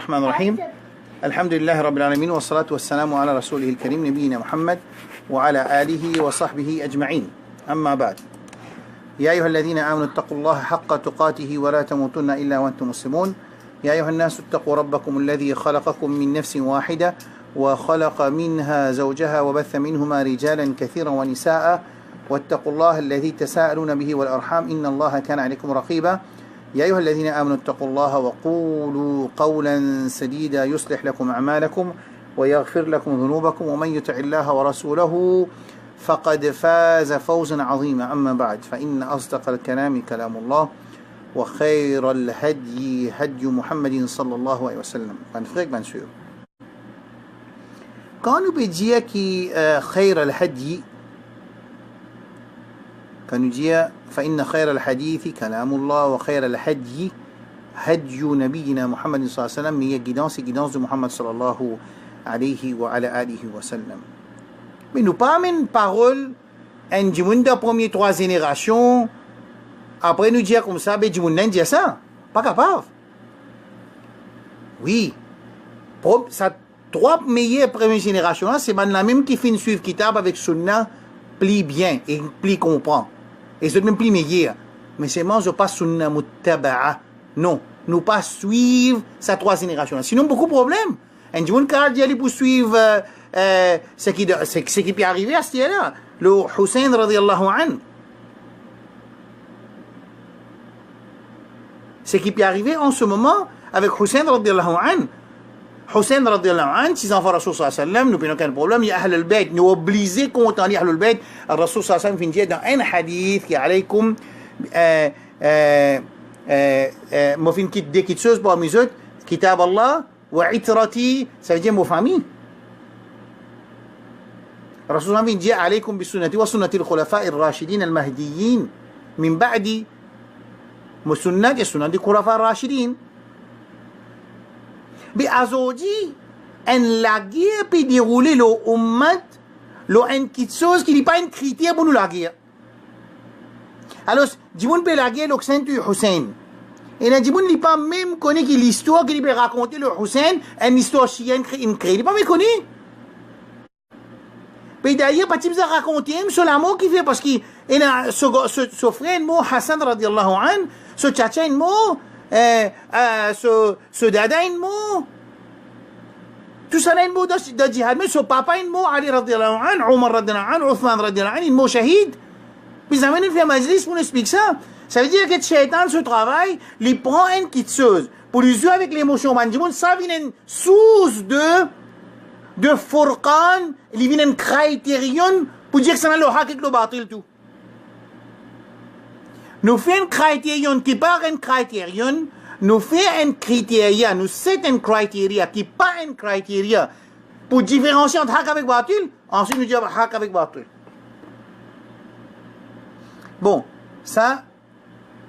الرحمن الرحيم الحمد لله رب العالمين والصلاة والسلام على رسوله الكريم نبينا محمد وعلى آله وصحبه أجمعين أما بعد يا أيها الذين آمنوا اتقوا الله حق تقاته ولا تموتن إلا وأنتم مسلمون يا أيها الناس اتقوا ربكم الذي خلقكم من نفس واحدة وخلق منها زوجها وبث منهما رجالا كثيرا ونساء واتقوا الله الذي تساءلون به والأرحام إن الله كان عليكم رقيبا يا أيها الذين آمنوا اتقوا الله وقولوا قولا سديدا يصلح لكم أعمالكم ويغفر لكم ذنوبكم ومن يطع الله ورسوله فقد فاز فوزا عظيما أما بعد فإن أصدق الكلام كلام الله وخير الهدي هدي محمد صلى الله عليه وسلم. Bien sûr. Quand on peut dire que خير الهدي كان يجي فإن خير الحديث كلام الله وخير الهدي هدي نبينا محمد صلى الله عليه وسلم هي guidance de Muhammad sallallahu alayhi wa ala alihi wa sallam. Mais nous pas une parole un djimoun de première trois générations après nous dire comme ça ben djimoun n'a dit ça pas capable. Oui pour ça trois meilleures première génération c'est la même qui finit suivre kitab avec sunna plie bien et plie comprend. Et c'est même plus meilleur. Mais c'est moi, je pas sunna muttaba'a. Non, nous pas suivre sa trois générations. Sinon, beaucoup de problèmes. Un jour, quand il y a pour suivre ce qui peut arriver à ce là le Hussein radiallahu anhu. Ce qui peut arriver en ce moment avec Hussein radiallahu anhu. Hussein radiallahu anhu, ses enfants Rasul sallallahu alayhi wa sallam, nous n'avons aucun problème, il y a Ahl al-Bayt, nous obligés contre Ahl al-Bayt, Rasul sallallahu alayhi wa sallam finit dans un hadith qui est alaykum, moi fin quitte des quittes choses pour mes autres, kitab Allah, wa itrati, ça veut dire mon famille. Rasul sallallahu alayhi wa sallam finit alaykum bi sunnati wa sunnati al-khulafa al-rashidin al-mahdiyyin, min ba'di, mo sunnati sunnati al-khulafa al-rashidin. Mais aujourd'hui, la guerre peut dérouler le ummat, une petite chose qui n'est pas un critère pour nous la guerre. Alors, Djiboun peut la guerre le Saint Hussein. Et là, Djiboun n'est pas même connu que l'histoire qu'il peut raconter le Hussein, une histoire chienne créée. Il n'est pas même connu. Mais d'ailleurs, pas de raconter sur l'amour qu'il fait parce qu'il a ce frère, Hassan radiallahu anhu, ce tchatcha, ce dada un mot tout ça un mot de djihad mais ce papa un mot Ali radiallahu anhu Omar radiallahu anhu Uthman radiallahu anhu un mot shahid puis ça amène faire majlis pour nous expliquer ça veut dire que le shaitan ce travail il prend une petite chose pour lui jouer avec l'émotion manjimoun ça vient une source de furqan il vient un critérium pour dire que ça n'a le haq et le batil tout. Nous faisons un critérium qui n'est pas un critérium, nous faisons un critère, nous c'est un critère qui n'est pas un critère pour différencier entre haq avec batil, ensuite nous disons haq avec batil. Bon, ça,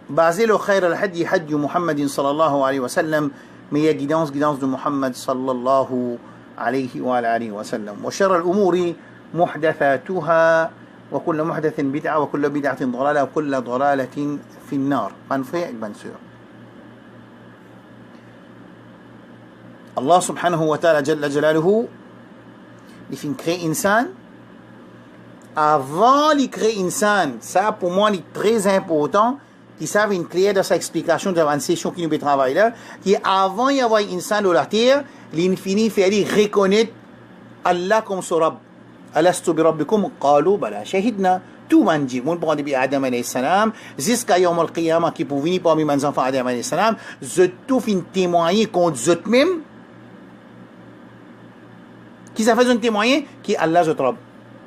basé le khayr al-hadi hadi Muhammad sallallahu alayhi wa sallam, mais il y a guidance de Muhammad sallallahu alayhi wa alihi wa sallam. Wa shar al-umuri muhdathatuha وكل محدث بدعة وكل بدعة ضلالة وكل ضلالة في النار. Bien sûr. Allah subhanahu wa ta'ala jalla jalaluhu il fait créer insan avant de créer insan ça pour moi c'est très important qui savent une clé dans sa explication de la session qui nous peut travailler là qui avant y avoir insan dans la terre l'infini fait reconnaître Allah comme son Rabb. ألست بربكم قالوا بلى شهدنا tout manji mon prend depuis Adam alayhi salam jusqu'à yom al-qiyamah qui pour venir parmi mes enfants Adam alayhi salam je tout fin témoigner contre eux même qui ça fait un témoigner qui Allah je Rabb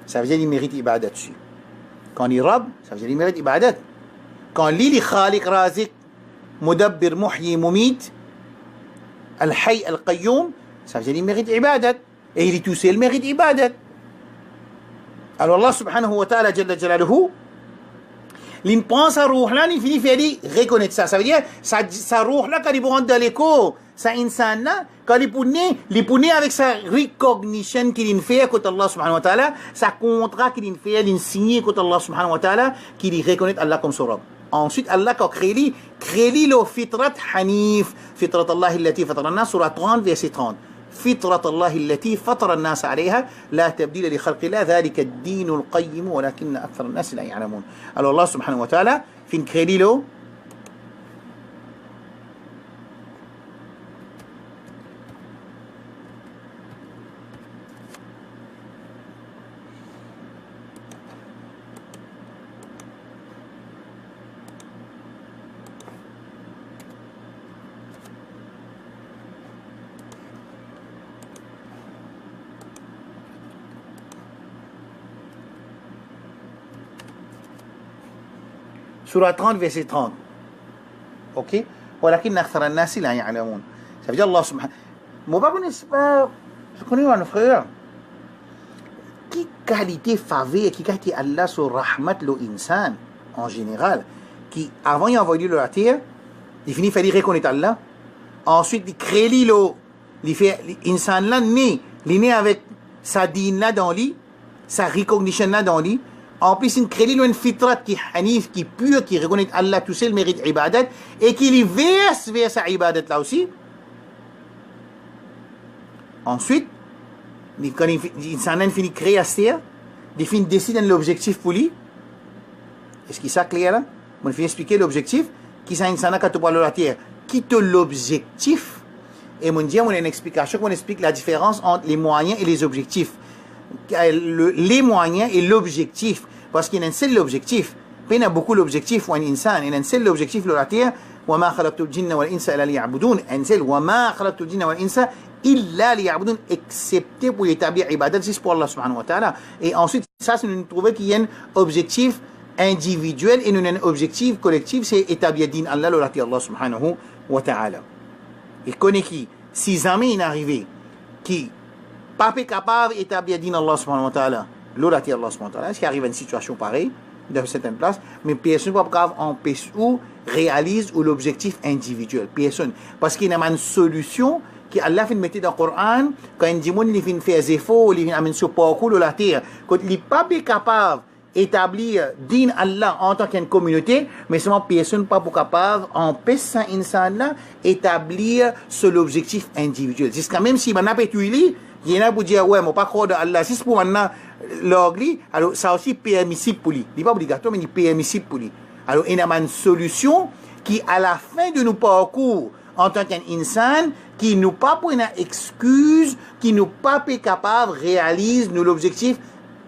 ça veut dire il mérite ibadat dessus quand il Rabb ça veut dire il mérite ibadat quand il khaliq razik mudabbir muhyi mumit al-hayy al-qayyum ça veut dire il mérite ibadat et il est tout seul mérite ibadat. Alors Allah subhanahu wa ta'ala jalla jalaluhu l'in pense à ruh là il finit fait reconnaître ça veut dire ça ruh là quand il rentre dans l'écho ça insan là quand il punit avec sa recognition qu'il fait côté Allah subhanahu wa ta'ala sa contrat qu'il fait il signé côté Allah subhanahu wa ta'ala qu'il reconnaît Allah comme son Rabb Ensuite, Allah a créé le fitrat hanif. Fitrat Allah allati fatara an-nas, surah 30, verset 30. فطرة الله التي فطر الناس عليها لا تبديل لخلق الله ذلك الدين القيم ولكن أكثر الناس لا يعلمون. Alors Allah subhanahu wa ta'ala fin crédit le Surah 30, verset 30. Ok? ولكن أكثر الناس لا يعلمون. Ça veut dire Allah subhanahu. Mon papa n'est pas. Je connais un frère. Qui qualité faveur, qui qualité Allah sur rahmat le insan en général, qui avant il a envoyé le la terre, il finit par reconnaître Allah. Ensuite il crée le, il fait l'insan là né, il est né avec sa dîne là dans lui, sa recognition là dans lui. En plus, il crée une fitrat qui est hanif, qui est pure, qui reconnaît Allah, tout seul mérite ibadat, et qui lui verse vers sa ibadat là aussi. Ensuite, quand il s'en finit de créer à ce terre, il finit de décider l'objectif pour lui. Est-ce qu'il est clair là? On finit d'expliquer l'objectif. Qui s'en a quand tu parles de la terre? Quitte l'objectif. Et on dit, on a une explication, on explique la différence entre les moyens et les objectifs. Les moyens et l'objectif. Parce qu'il y a un seul objectif. Il y a beaucoup d'objectifs pour un insan. Il y a un seul objectif de la terre. وَمَا خَلَقْتُ الْجِنَّ وَالْإِنسَ إِلَّا لِيَعْبُدُونَ. Un seul. وَمَا خَلَقْتُ الْجِنَّ وَالْإِنسَ إِلَّا لِيَعْبُدُونَ. Excepté pour établir ibadat, c'est pour Allah subhanahu wa ta'ala. Et ensuite, ça, c'est nous trouver qu'il y a un objectif individuel et un objectif collectif, c'est établir din Allah, le rati Allah subhanahu wa ta'ala. Il connaît qui? Si jamais il est arrivé, qui pas capable d'établir din Allah subhanahu wa ta'ala, le rati Allah subhanahu wa ta'ala, est-ce qu'il arrive à une situation pareille, dans certaines places, mais personne ne peut pas empêcher ou réalise ou l'objectif individuel. Personne. Parce qu'il y a une solution qui Allah fait mettre dans le Coran, quand il dit qu'il fait faire des efforts, il fait amener sur parcours de la terre, quand il n'est pas capable d'établir din Allah en tant qu'une communauté, mais seulement personne n'est pas capable d'empêcher un insan là établir sur l'objectif individuel. C'est quand même si on n'a pas tué, il y en a pour dire, ouais, mais pas croire de Allah. Si c'est pour maintenant l'orgli, alors ça aussi permissible pour lui. Il n'est pas obligatoire, mais il est permissible pour lui. Alors, il y a une solution qui, à la fin de nos parcours, en tant qu'un insan, qui nous pas pour une excuse, qui nous pas capable de réaliser l'objectif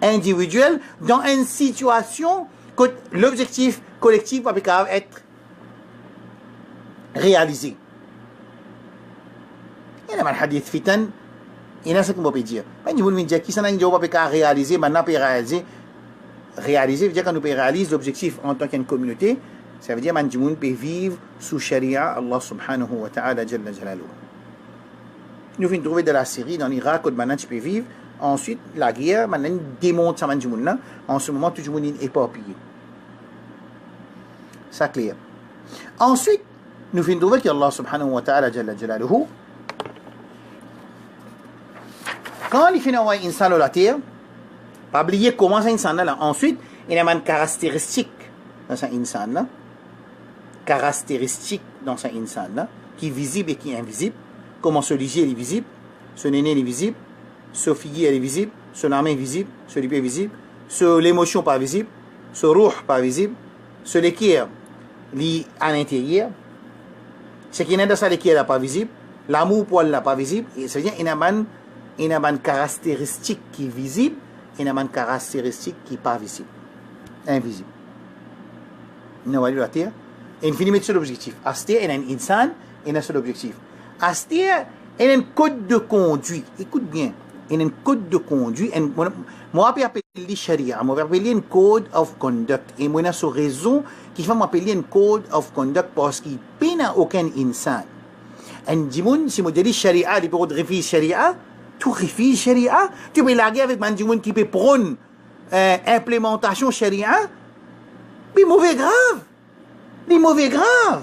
individuel dans une situation que l'objectif collectif va pas capable être réalisé. Il y a un hadith fitan. Il y a ce qu'on peut dire. Quand vous me dites qui s'en a une job à réaliser, maintenant peut réaliser, veut dire qu'on peut réaliser l'objectif en tant qu'une communauté, ça veut dire que nous peut vivre sous Sharia Allah subhanahu wa ta'ala jalla jalaluhu. Nous venons trouver de la Syrie, dans l'Irak, où maintenant tu peux vivre. Ensuite, la guerre, maintenant démonte ça là. En ce moment, tout le monde est éparpillé. Ça clair. Ensuite, nous venons trouver que Allah subhanahu wa ta'ala jalla jalaluhu, quand il fait envoyer un insan sur la terre, pas oublier comment ça insan là. Ensuite, il y a une caractéristique dans ce insan là, caractéristique dans ce insan là, qui est visible et qui est invisible. Comment ce ligier est visible, ce néné est visible, ce figuier est visible, ce main est visible, ce lipé est visible, ce l'émotion pas visible, ce ruh pas visible, ce l'équerre lit à l'intérieur, ce qui est dans ça l'équerre là pas visible, l'amour poil là pas visible, et ça veut dire il y a une caractéristique qui est visible et il y a une caractéristique qui n'est pas visible. Invisible. Il y a la terre. Et il finit de mettre sur l'objectif. À ce terre, il y a un insan, il y a sur l'objectif. À ce terre, il y a un code de conduite. Écoute bien. Il y a un code de conduite. Moi, je appelle le Sharia. Moi, je appelle un code of conduct. Et moi, j'ai raison qu'il faut m'appeler un code of conduct parce qu'il n'y a aucun insan. Et dis-moi, si je dis Sharia, il peut réfléchir Sharia. Tu réfléchis Sharia, tu peux larguer avec un monde qui peut prôner implémentation Sharia, mais mauvais grave. Les mauvais grave.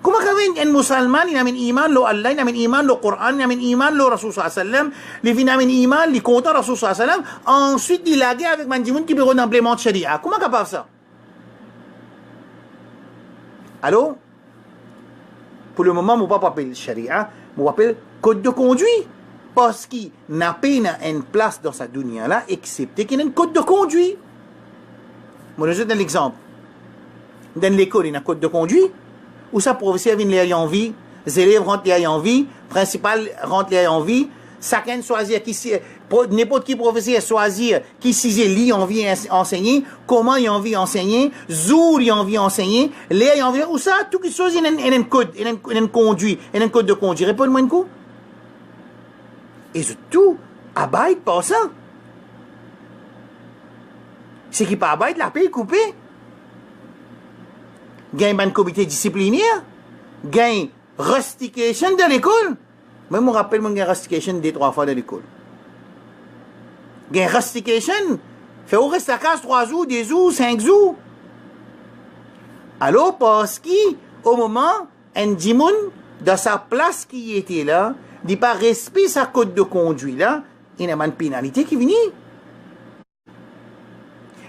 Comment kawin un musulman, il a un iman lo Allah, il a un iman lo Coran, il a un iman lo Rasul sallallahu alayhi wa sallam, il a un iman, il compte Rasul sallallahu alayhi wa sallam, ensuite il a avec Mandimoun qui peut implémenter Sharia. Comment capable ça? Alors, pour le moment, je ne vais pas appeler Sharia, je vais appeler code de conduite. Parce qu'il n'a pas une place dans sa dunya là, excepté qu'il y a un code de conduite. Je vous donne l'exemple. Dans l'école, il y a un code de conduite. Où ça, professeur vient en vie, les élèves rentrent en vie, principal rentre en vie, chacun choisit n'importe qui professeur choisir qui s'y lit en vie enseigner, comment il a envie d'enseigner, jour il a envie d'enseigner, les il a envie, où ça, tout qui chose, il y a un code, il y a un conduit, il y a un code de conduite. Répondez-moi un coup. Et tout, abide par ça. C'est qui pas abide, la paix est coupée. Gain un comité disciplinaire, gain rustication de l'école. Moi, je me rappelle, moi, gain rustication 2-3 fois de l'école. Gain rustication, fait au reste à casa 3 jours, 2 jours, 5 jours. Alors, parce qu'au moment, un dimoun, dans sa place qui était là, dit pas respecter sa code de conduite là, il y a une pénalité qui vient.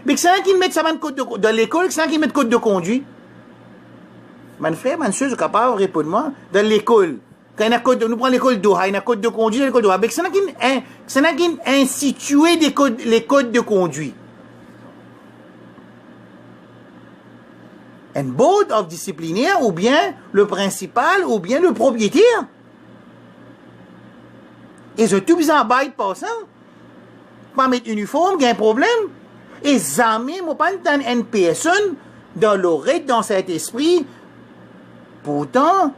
Mais c'est un qui met sa code de l'école, c'est un qui met code de conduite. Mon frère, mon soeur, je suis capable de répondre moi. Dans l'école, quand il y a code, nous prenons l'école d'Oha, il y a code de conduite dans l'école d'Oha. Mais c'est un qui institué les codes de conduite. Un board of disciplinaire, ou bien le principal, ou bien le propriétaire. Et je tout besoin d'abide par ça. Pas mettre uniforme, il y a un problème. Et jamais, moi, pas une personne dans l'oreille, dans cet esprit. Pourtant,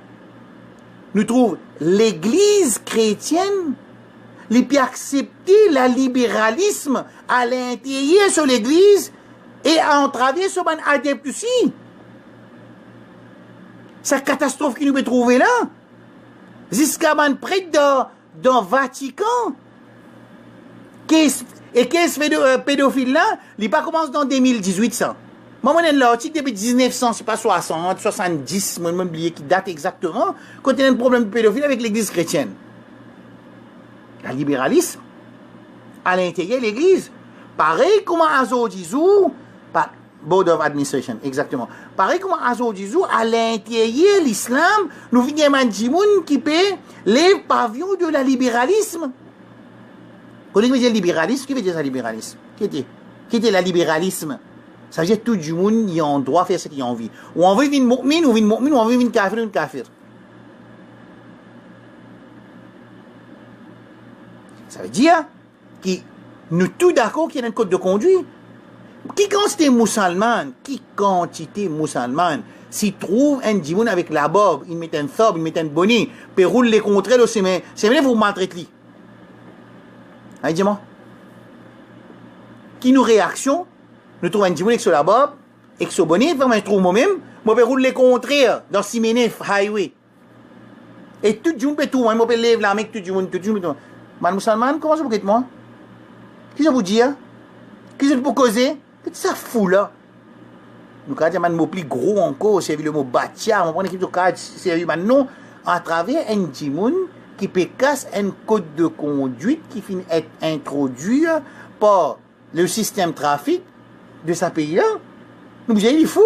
nous trouvons l'église chrétienne, il peut accepter le libéralisme à l'intérieur sur l'église et à entraver sur un adepte aussi. C'est la catastrophe qui nous peut trouver là. Jusqu'à un prêtre dans le Vatican. Et qu'est-ce que ce pédophile là, il pas commence dans 2018 ça. Moi, je suis l'article depuis 1900, c'est pas 60, 70, je m'ai oublié qui date exactement, quand il y a un problème de pédophile avec l'église chrétienne. Le libéralisme, à l'intérieur de l'église, pareil comme Azo Dizou, Board of Administration, exactement. Pareil comme Azo Dizou, à l'intérieur de l'islam, nous venons un djimoun qui paie les pavillons de la libéralisme. Quand on dit le libéralisme, qui veut dire ça, libéralisme? Qui était le libéralisme? Ça veut dire que tout le monde a un droit de faire ce qu'il a envie. Ou on veut venir mu'min, ou on veut venir kafir, ou kafir. Ça veut dire que nous tous d'accord qu'il y a un code de conduite. Qui quantité musulmane, s'il trouve un djimoun avec la bob, il met un thob, il met un bonnet, puis roule les contre le c'est vrai vous maltraitez. Allez, dis-moi. Qui nous réaction? Nous trouvons un djimoun avec la bob, avec ce bonnet, je trouve moi-même, je vais rouler les contraires dans Simenef Highway. Et tout le monde peut tout, moi, je peux lever la main, tout le monde. Man musulman, comment ça vous êtes moi? Qu'est-ce que vous dites? Qu'est-ce que vous causez? Qu'est-ce que ça fout là? Nous avons un mot plus gros encore, c'est le mot batia, on prend une équipe de cadre, c'est non, à travers un djimoun qui peut casser un code de conduite qui finit être introduit par le système trafic de ce pays-là. Nous vous avez dit fou.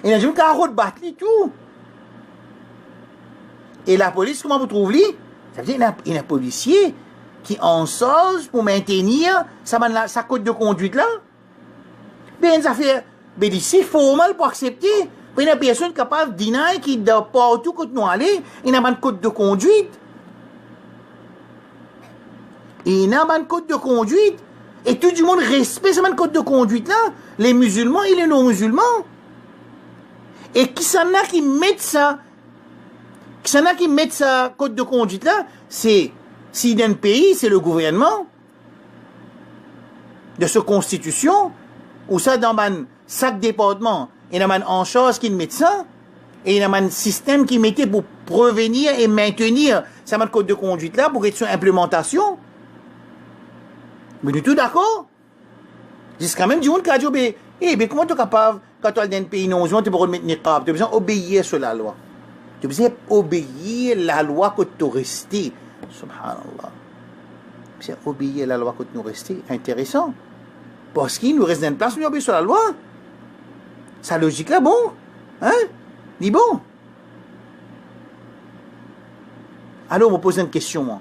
Et là, je me route battre tout. Et la police, comment vous trouvez? Ça veut dire qu'il y a un policier qui en sort pour maintenir sa code de conduite là. Ben, ça fait, ben, c'est formal pour accepter. Ben, il y a une personne capable de dire qui, de partout où nous allons, il y a un code de conduite. Et il y a un code de conduite. Et tout le monde respecte ce code de conduite là. Les musulmans et les non-musulmans. Et qui s'en a qui mettent ça? Qui s'en a qui mettent ça code de conduite là? C'est, si dans un pays, c'est le gouvernement de sa constitution, ou ça dans chaque département, il y a en charge qui met ça, et il y a un système qui mettait pour prévenir et maintenir ça code de conduite là pour être sur implémentation. Mais nous tous d'accord? Jusqu'à même du monde qui a dit, Eh bien, comment tu es capable, quand tu es dans un pays non musulman, tu peux mettre niqab, tu as besoin d'obéir sur la loi. Tu as besoin d'obéir la loi que tu resté. Subhanallah. C'est obéir la loi que tu resté. Intéressant. Parce qu'il nous reste dans une place où nous obéissons sur la loi. Sa logique là, bon. Hein? Dis bon. Alors, on me pose une question, moi.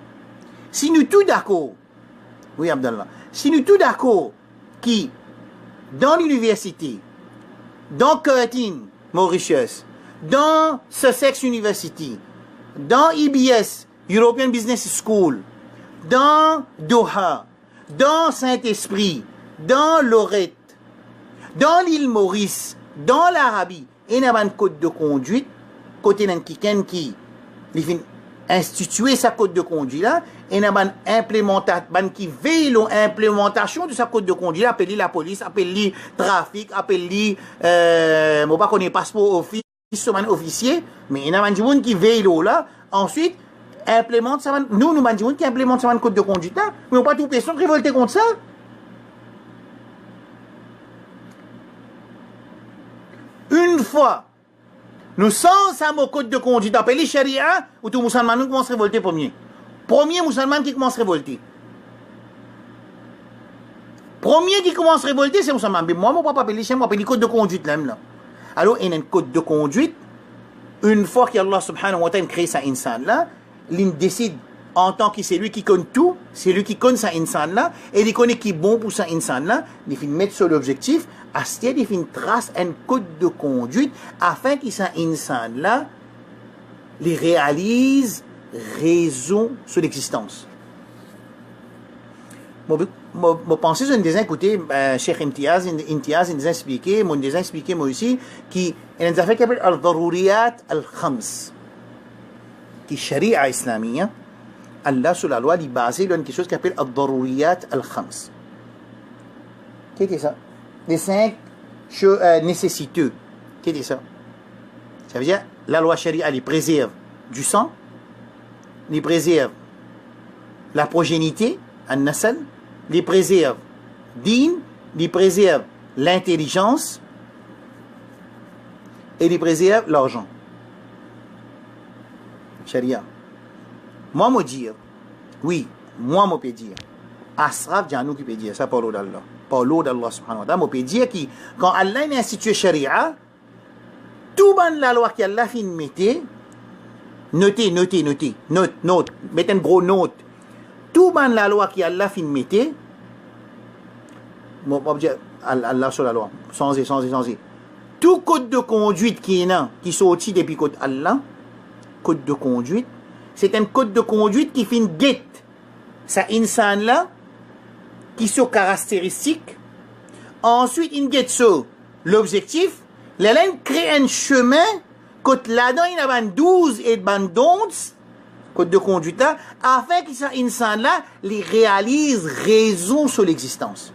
Si nous tous d'accord, oui, Abdallah, si nous tous d'accord, qui, dans l'université, dans Curtin, Mauritius, dans Sussex University, dans EBS, European Business School, dans Doha, dans Saint-Esprit, dans Lorette, dans l'île Maurice, dans l'Arabie, il y a un code de conduite, côté d'un qui instituer sa code de conduite là, et il y a un implémentation qui veille l'implémentation de sa code de conduite là, appelle la police, appelle trafic, appelle moi pas connaît passeport office, officier, mais il y a un gens qui veille là, ensuite implémente ça, nous gens qui implémente ça code de conduite là, mais on pas tout personne révolter contre ça. Une fois nous sommes à mon code de conduite, appelé Sharia, où tout musulman commence à révolter premier. Premier musulman qui commence à révolter. Premier qui commence à révolter, c'est musulman. Mais moi, je ne peux pas appeler Sharia, je appeler code de conduite là. Alors, il y a un code de conduite. Une fois qu'Allah subhanahu wa ta'ala crée sa insan là, il décide en tant que c'est lui qui connaît tout, c'est lui qui connaît sa insan là, et il connaît qui est bon pour sa insan là, il fait mettre sur l'objectif, à ce qu'il fait une trace, un code de conduite, afin que sa insan là, les réalise raison sur l'existence. Je pense que je nous ai écouté, Cheikh Imtiaz, il nous a expliqué, moi aussi, qu'il y a des affaires qui s'appellent al-daruriyat al-khams, qui est sharia islamia. Allah, sur la loi, il est basé sur quelque chose qui s'appelle al-daruriyat al-khams. Qu'est-ce que c'est ça? Les 5 nécessiteux. Qu'est-ce que c'est ça? Ça veut dire, la loi sharia, elle préserve du sang, elle préserve la progénité, an-nasal, elle préserve din, elle préserve l'intelligence, et elle préserve l'argent. Sharia. Moi, je dire, oui, moi, je peux dire, Asraf, Janou qui peut dire, ça, par l'eau d'Allah. Par l'eau d'Allah, subhanahu wa ta'ala, je peux dire que quand Allah a institué Sharia, tout la loi qu'Allah fin mettait, notez, mettez une grosse note. Tout la loi qu'Allah fin mettait, je peux dire, Allah sur la loi, sans. Tout code de conduite qui est là, qui sorti depuis code Allah, code de conduite, c'est un code de conduite qui fait une guette. Ça insan là, qui sont caractéristiques. Ensuite, une guette sur l'objectif. La laine crée un chemin. Côté là-dedans, il y a 12 et 11 code de conduite là, afin que ça insan là, les réalise raison sur l'existence.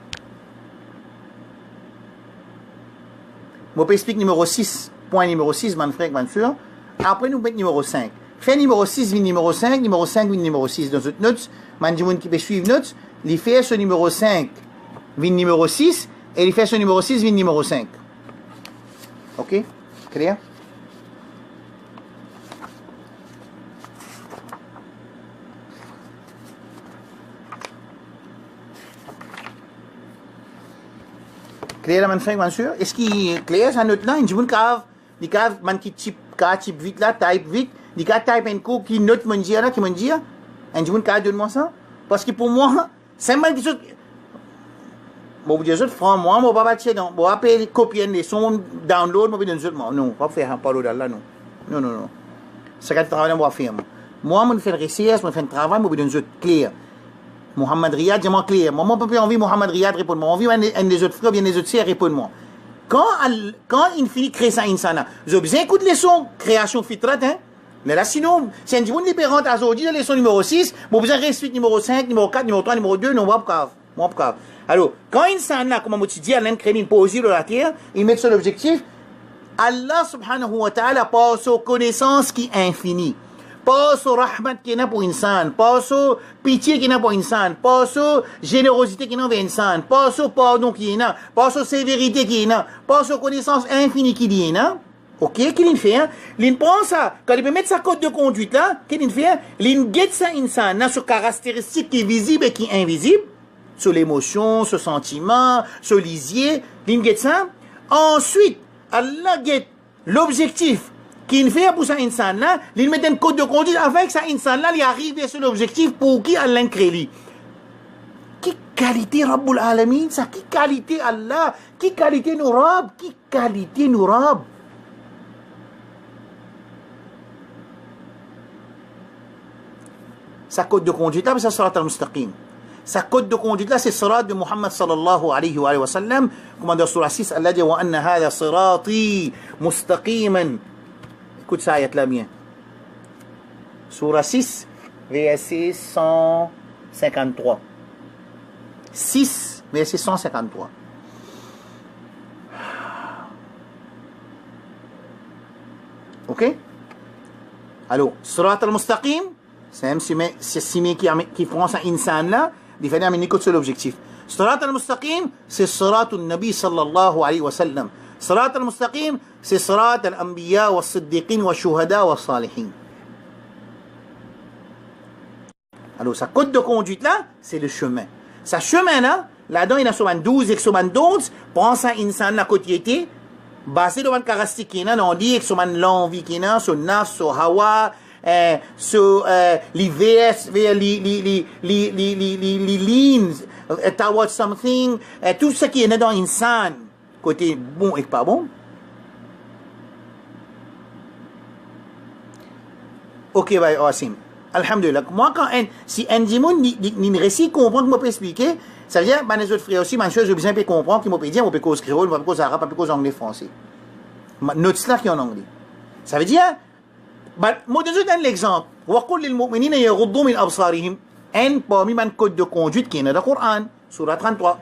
Je peux expliquer numéro 6, point numéro 6, mon frère, mon frère. Après, nous mettons numéro 5. Fait numéro 6, numéro 5 numéro 6. Dans notre note, man qui peut suivre note, il fait ce numéro 5, numéro 6, et il fait ce numéro 6, numéro 5. Ok? Clair? Clair, man frère, man sûr? Est-ce qu'il est clair, ça note là? Il y a man qui type vite là, type vite. Il y a type un coup qui note mon dire là, qui m'en dit, un jour, donne-moi ça. Parce que pour moi, c'est mal quelque chose. Bon, vous dites, franc, moi, je ne vais pas battre dans. Je vais appeler copier les sons, download, je vais donner non, je ne vais pas faire un parole là, non. Non. C'est ce que je travaille, je vais faire. Moi, je fais une recherche, je fais un travail, je vais donner clair. Mohamed Riyad, dis-moi clair. Moi, je n'ai pas envie Mohamed Riyad répondre. Moi, envie un des autres frères, bien des autres sœurs répondre-moi. Quand il finit de créer ça, insana, je besoin d'écouter les sons, création fitrat, hein. Mais là, sinon, si un jour libérant à aujourd'hui, les sons numéro 6, vous besoin de rester numéro 5, numéro 4, numéro 3, numéro 2, non, pas grave. Alors, quand il s'en là, comme je dis, Allah crée une poésie de la terre, il met sur l'objectif, Allah subhanahu wa ta'ala par sa connaissance qui est infinie, pas sur rahmat qui est pour insan, pas sur pitié qui est pour insan, pas sur générosité qui est pour insan, pas sur pardon qui est là, pas sur sévérité qui est là, pas sur connaissance infinie qui est là. Ok, qu'il fait, hein? Il prend ça, quand il peut mettre sa code de conduite là, qu'il fait, il guette ça insan, là, sur caractéristiques qui est visible et qui est invisible, sur l'émotion, sur sentiment, sur l'isier, il guette ça. Ensuite, Allah guette l'objectif qu'il fait pour ça insan là, il met un code de conduite avec ça insan là, il arrive sur l'objectif pour qui Allah crée. Qui qualité Rabbul Alamin, ça, qui qualité Allah, qui qualité nous Rabb, qui qualité nous Rabb. Sa code de conduite là, c'est Sirat al-Mustaqim. Sa code de conduite là, c'est Sirat de Muhammad sallallahu alayhi wa sallam. Comme dans Surah 6, Allah dit, wa anna hadha sirati mustaqiman. Écoute ça, ayat là bien. Surah 6, verset 153. 6, verset 153. Ok? Alors, Sirat al-Mustaqim, c'est même si qui font ça insan là, il faut amener que c'est l'objectif. Sirat al-Mustaqim, c'est Sirat al-Nabi sallallahu alayhi wa sallam. Sirat al-Mustaqim, c'est Sirat al-Anbiya wa Siddiqin wa Shuhada wa Salihin. Alors, sa code de conduite là, c'est le chemin. Sa chemin là, là-dedans, il y a sur 12 et sur 12, prend ça insan la côté, basé devant le caractéristique qui est là, on dit que sur l'envie qui est là, sur nafs, sur hawa, sur les VS, les leans, towards something, tout ce qui est dans insan, côté bon et pas bon. Ok, bah, Wassim. Alhamdulillah. Moi, quand si un dimoun ni récit comprend, que je peux expliquer, ça veut dire, les autres frères aussi, une chose, j'ai besoin de comprendre, qu'ils m'ont dire, on peut cause créole, on peut cause arabe, on peut cause anglais, français. Notre cela qui est en anglais. Ça veut dire, moi, je donne l'exemple. وَقُلْ لِلْمُؤْمِنِينَ يَغُضُّوا مِنْ أَبْصَارِهِمْ. Un parmi un code de conduite qui est dans le Coran, Surah 33.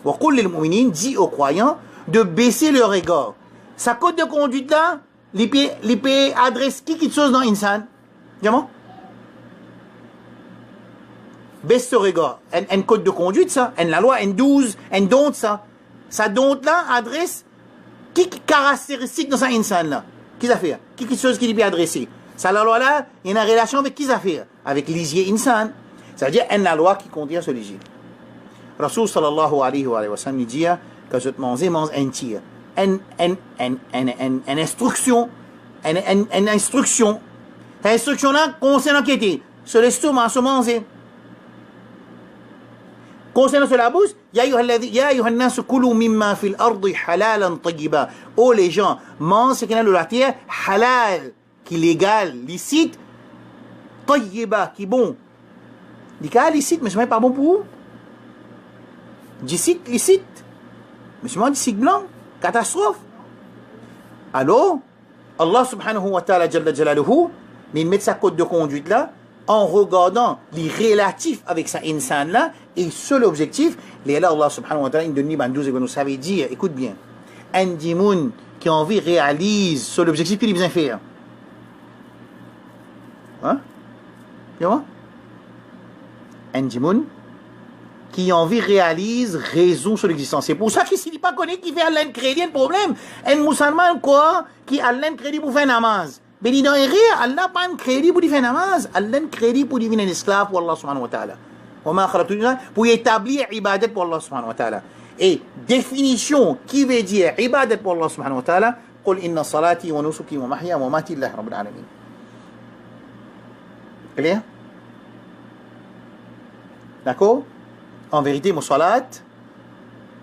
وَقُلْ لِلْمُؤْمِنِينَ dit aux croyants de baisser leur regard. Sa code de conduite là, les pays adresse qui chose dans l'insan? Diamant? Baisse ce regard. Un code de conduite ça, la loi, un 12, un don ça. Sa don là adresse qui caractéristique dans sa insan là? Qui ça fait? Qui chose qui lui peut adresser? Ça la loi là, il y a une relation avec qui ça fait? Avec l'isier insan. Ça veut dire une loi qui contient ce lisier. Rasul sallallahu alayhi wa sallam dit que je te mange un tir. Une instruction. Une instruction. Cette instruction là concerne enquêter sur l'estomac, sur manger. Concernant sur la bouche, Ya ayyuhan nas kulu mimma fil ardi halalan tayyiba. Oh les gens, mangez ce qui est dans la terre, halal, qui est légal, licite, tayyiba, qui est bon. Dit que licite, mais ce n'est pas bon pour vous. Licite, licite. Mais ce n'est pas licite blanc. Catastrophe. Alors, Allah subhanahu wa ta'ala jalla jalaluhu, il met sa code de conduite là, en regardant les relatifs avec sa insan là, et seul objectif, les là, Allah subhanahu wa ta'ala, il donne 12 et nous savait dire, écoute bien, un dimoun qui a envie réalise seul objectif qu'il a besoin de faire. Hein? Un dimoun qui a envie réalise raison sur l'existence. C'est pour ça que s'il n'est pas connu qui fait Allah crédit, un problème. Un musulman quoi, qui a Allah crédit pour faire namaz. Mais il dit, Allah pas un crédit pour faire namaz. Allah un crédit pour devenir un esclave pour Allah subhanahu wa ta'ala. Pour établir ibadat pour Allah subhanahu wa ta'ala. Et définition qui veut dire ibadat pour Allah subhanahu wa ta'ala, قل إن صلاتي ونسكي ومحياي ومماتي لله رب العالمين. Clair? D'accord? En vérité, mon salat,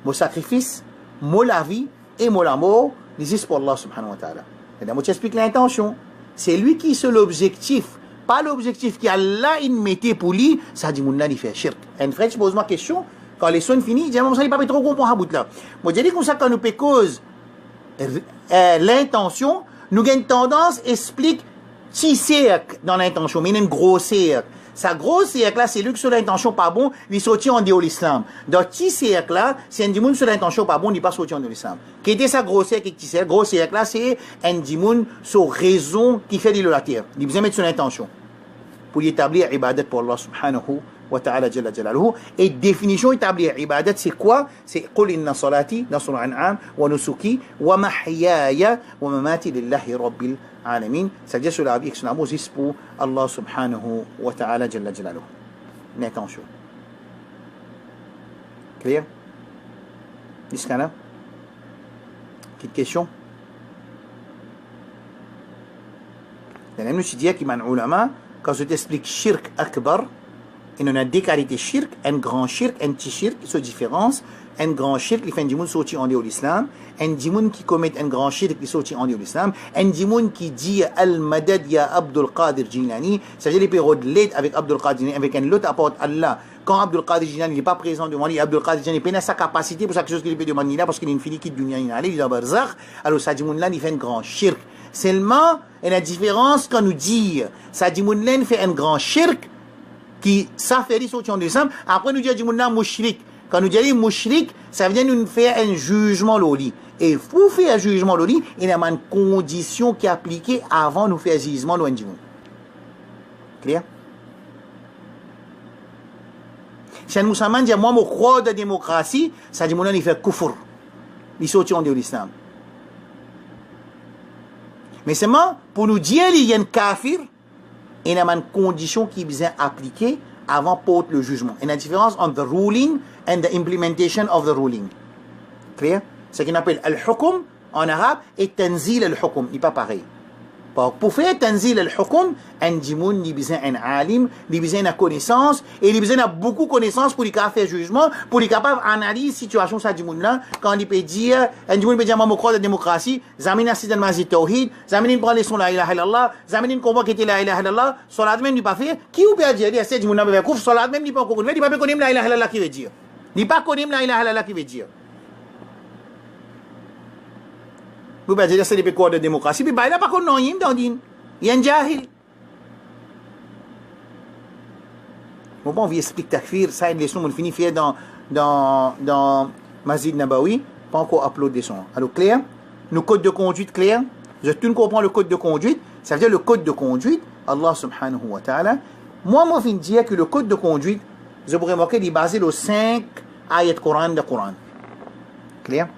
mon sacrifice, mon la vie et mon amour, n'existent pour Allah subhanahu wa ta'ala. C'est-à-dire, moi, j'explique l'intention. C'est lui qui est l'objectif. Pas l'objectif qu'Allah il mettait pour lui, ça dit, mon il fait shirk. Un frère, je pose ma question, quand les sons finis, il dit, ça, il pas trop comprendre à bout là. Moi, j'ai dit comme ça, quand nous peut cause l'intention, nous avons une tendance, explique, si cercle dans l'intention, mais il y a une grosse cercle. sa gros siècle là, c'est lui qui sur l'intention pas bon, il sorti en dehors de l'islam. Dans petit siècle là, c'est un dimoun sur l'intention pas bon, il pas sorti en dehors de l'islam. Qui était sa gros siècle et petit siècle? Gros siècle là, c'est un dimoun sur raison qui fait de la terre. Il besoin mettre son intention pour établir ibadat pour Allah subhanahu wa ta'ala jalla jalaluhu. Et définition établir ibadat, c'est quoi? C'est qul inna salati dans surah An'am wa nusuki wa mahyaya wa mamati lillahi rabbil alamin. C'est-à-dire sur la vie et sur l'amour juste pour Allah subhanahu wa ta'ala jalla jalaluhu. L'intention. Clair? Jusqu'à là? Petite question? Il y a un étudiant qui m'a dit ulama, quand je t'explique shirk akbar, il y a deux qualités shirk, un grand shirk, un petit shirk, qui se différencent. Un grand shirk, il fait un dimoun sorti en dehors de l'islam. Un dimoun qui commet un grand shirk, qui sorti en dehors de l'islam. Un dimoun qui dit Al-Madad ya Abdul Qadir Jilani, c'est-à-dire les périodes de l'aide avec Abdul Qadir Jilani, avec un autre apporte Allah. Quand Abdul Qadir Jilani n'est pas présent devant lui, Abdul Qadir Jilani n'a pas sa capacité pour chaque chose qu'il peut demander là, parce qu'il est une fini qui dunya inale, il est dans barzakh. Alors, ça dimoun là, il fait un grand shirk. Seulement, il y a une différence quand nous dit, ça dimoun là, il fait un grand shirk, qui ça fait des sorties en décembre. Après nous dit dimoun mouchrik. Quand nous disons mouchrik, ça veut dire nous faire un jugement loli. Et pour faire un jugement loli, il y a une condition qui est appliquée avant de faire un jugement loin du monde. Clair? Si un musulman dit moi je crois dans la démocratie, ça dit il fait kufr. Il sortit en dehors de l'islam. Mais seulement pour nous dire qu'il y a un kafir, il y a une condition qui est besoin appliquée avant porter le jugement. Il y a une différence entre the ruling and the implementation of the ruling. Clair? Ce qu'on appelle al-hukm en arabe et tanzil al-hukm. Il n'est pas pareil. Pour faire tanzil al-hukm, un dimoun, il a besoin d'un alim, il a besoin de connaissance, et il a besoin de beaucoup de connaissances pour faire jugement, pour être capable d'analyser la situation de ce dimoun-là, quand il peut dire, un dimoun peut dire, moi, je crois dans la démocratie, Zamine a cité le mazid tawhid, Zamine prend les sons la ilaha illallah, Zamine comprend qu'il était la ilaha illallah, Salat même n'est pas fait, qui ou peut dire, il y a ce dimoun-là, il va Salat même n'est pas encore connu, il ne peut pas connaître la ilaha illallah qui veut dire. Il ne peut pas connaître la ilaha illallah qui veut dire. Vous pouvez dire, c'est des pécords de démocratie, mais il n'a pas connu rien dans din. Il y a un jahil. Bon, on va expliquer takfir, ça, une leçon, on finit faire dans Masjid Nabawi, pas encore upload des sons. Alors, clair, le code de conduite clair, tu ne comprends le code de conduite, ça veut dire le code de conduite, Allah subhanahu wa ta'ala. Moi, je viens dire que le code de conduite, je pourrais remarquer, il est basé sur 5 ayats Coran de Coran. Clair?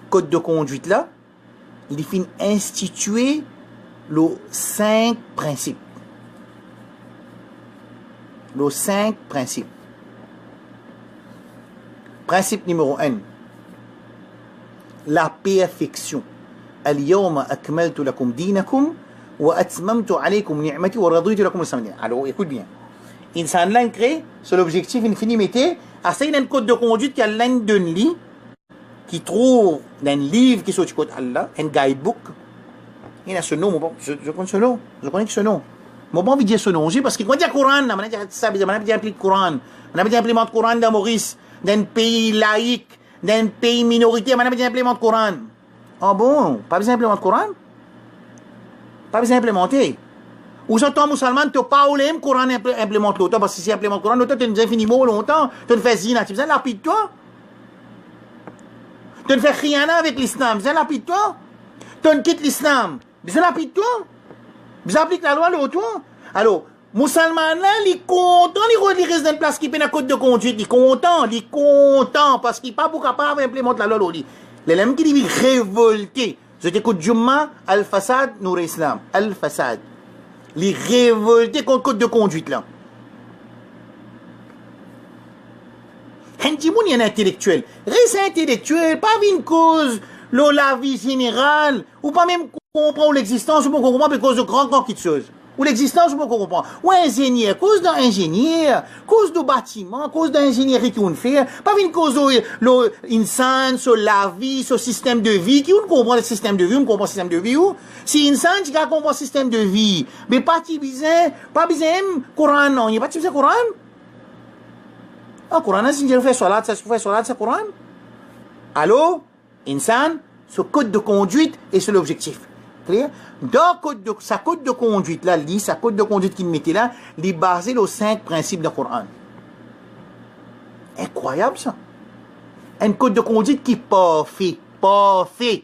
Code de conduite là, il finit instituer les 5 principes. Les 5 principes. Principe numéro 1. La perfection. Al-yawma akmaltu lakum dinakum wa atmamtu alaykum ni'mati wa raditu lakum al-islam. Alors, écoute bien. Insan là crée, c'est l'objectif infini mettez, à ça il y a un code de conduite qui a l'un d'un lit qui trouve dans un livre qui sorti côté Allah, un guidebook. Il y a ce nom, je connais ce nom, je connais ce nom. Moi, je vais dire ce nom, parce que quand il y a le Coran, on a dit ça, on a dit le Coran, on a dit implémenter le Coran dans Maurice, dans un pays laïque, dans un pays minoritaire, on a dit implémenter le Coran. Ah bon, pas besoin d'implémenter le Coran? Pas besoin d'implémenter. Ou si tu es musulman, tu n'as pas le Coran implémente l'autre, parce que si tu implémentes le Coran, l'autre, tu as infiniment longtemps, tu fais zina, tu besoin de lapide toi. Tu ne fais rien avec l'islam, besoin lapide toi. Tu ne quittes l'islam, besoin lapide toi. Besoin appliquer la loi l'autre. Alors, musulman là, il est content, il reste dans une place qui peut la code de conduite, il est content, parce qu'il n'est pas capable d'implémenter la loi. L'élève qui dit révolté. Je t'écoute Jumma, Al-Fasad, Nour Islam. Al-Fasad. Les révoltés contre le code de conduite là. Il y a un intellectuel. Reste intellectuel, pas une cause, la vie générale, ou pas même comprendre l'existence, ou pas comprendre à cause de grands qui de choses. Ou l'existence, ou pas comprendre. Ou ingénieur, cause d'un ingénieur, cause de bâtiment, cause d'ingénierie qui on fait, pas une cause de l'insan, sur la vie, sur le système de vie, qui on comprend le système de vie, on comprend le système de vie, ou si insan, qui comprend le système de vie, mais pas besoin, Coran, non, il n'y a pas besoin Coran. Le Coran, si je fais salat, c'est Coran. Allô, insan, ce code de conduite et c'est l'objectif. Clair? Dans sa code de conduite, là, sa code de conduite qu'il mettait là, il est basé aux 5 principes du Coran. Incroyable ça. Un code de conduite qui n'est pas fait. Pas fait.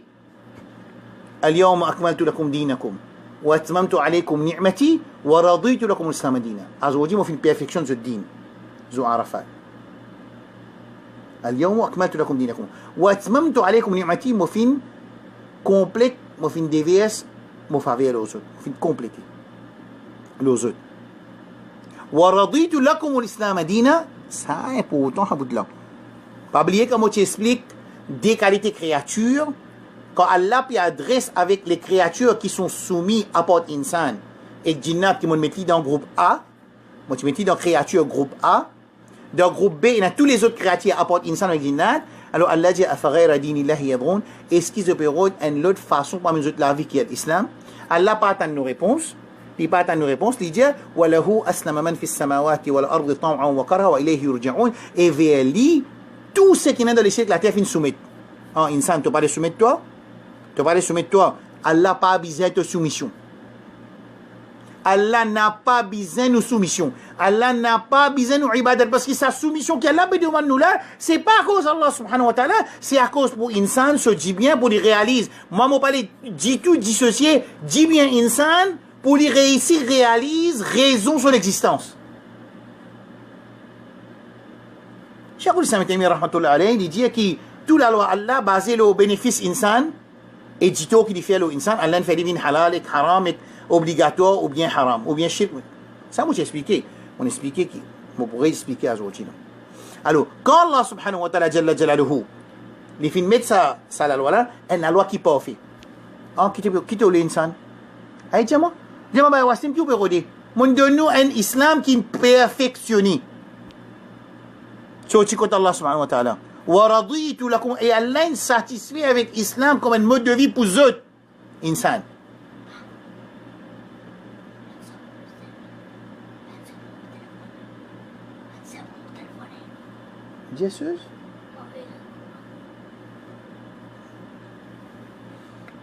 اليوم أكملت لكم دينكم وأتممت عليكم نعمتي ورضيت لكم الإسلام دينا. أزوجي مو في perfection ذو الدين ذو عرفات. اليوم أكملت لكم دينكم وأتممت عليكم نعمتي مو في complète مو في DVS مو faveur aux autres مو في compléter aux autres. ورضيت لكم الإسلام دينا. Ça est important à bout de là. Pas oublier comment tu expliques des qualités créatures. Quand Allah puis adresse avec les créatures qui sont soumises à part insan et djinnat qui m'ont mis dans le groupe A, moi tu mets dans créature groupe A, dans le groupe B il y a tous les autres créatures à part insan et djinnat. Alors Allah dit afaghayra dinillahi yabghun, est-ce qu'ils opèrent une autre façon parmi les autres la vie qui est l'islam? Allah pas attend nos réponses. Il pas attend nos réponses. Il dit walahu aslama man fis samawati wal ardi taw'an wa karha wa ilayhi yurja'un, et vers lui tout ce qui est dans les cieux de la terre finit soumettre. En insan tu pas de soumettre toi? Tu vas aller soumettre toi. Allah n'a pas besoin de soumission. Allah n'a pas besoin de soumission. Allah n'a pas besoin de ibadat. Parce que sa soumission qu'Allah demande nous là, c'est pas à cause d'Allah subhanahu wa ta'ala, c'est à cause pour insan se dit bien pour les réaliser. Moi, mon palais dit tout dissocié, dit bien insan pour les réussir, réalise, raison son existence. Cheikh al-Islam Taymiyya rahmatullah alayhi, il dit que toute la loi Allah basée au bénéfice insan, et dit-on qu'il fait l'insan, Allah ne fait pas halal et haram et obligatoire ou bien haram ou bien shirk. Ça, moi, j'ai expliqué. On expliquait qui. On pourrait expliquer à aujourd'hui. Alors, quand Allah subhanahu wa ta'ala jalla jalaluhu, il fait mettre ça la loi là, et la loi qui peut faire. Qui te l'insan? Aïe, dis-moi. Dis-moi, bah, Wassim, tu peux redire. Mon donne-nous un islam qui est perfectionné. C'est au Allah subhanahu wa ta'ala. وَرَضِيتُ لَكُمْ, et Allah est satisfait avec l'islam comme un mode de vie pour eux autres. Insan. Jesus?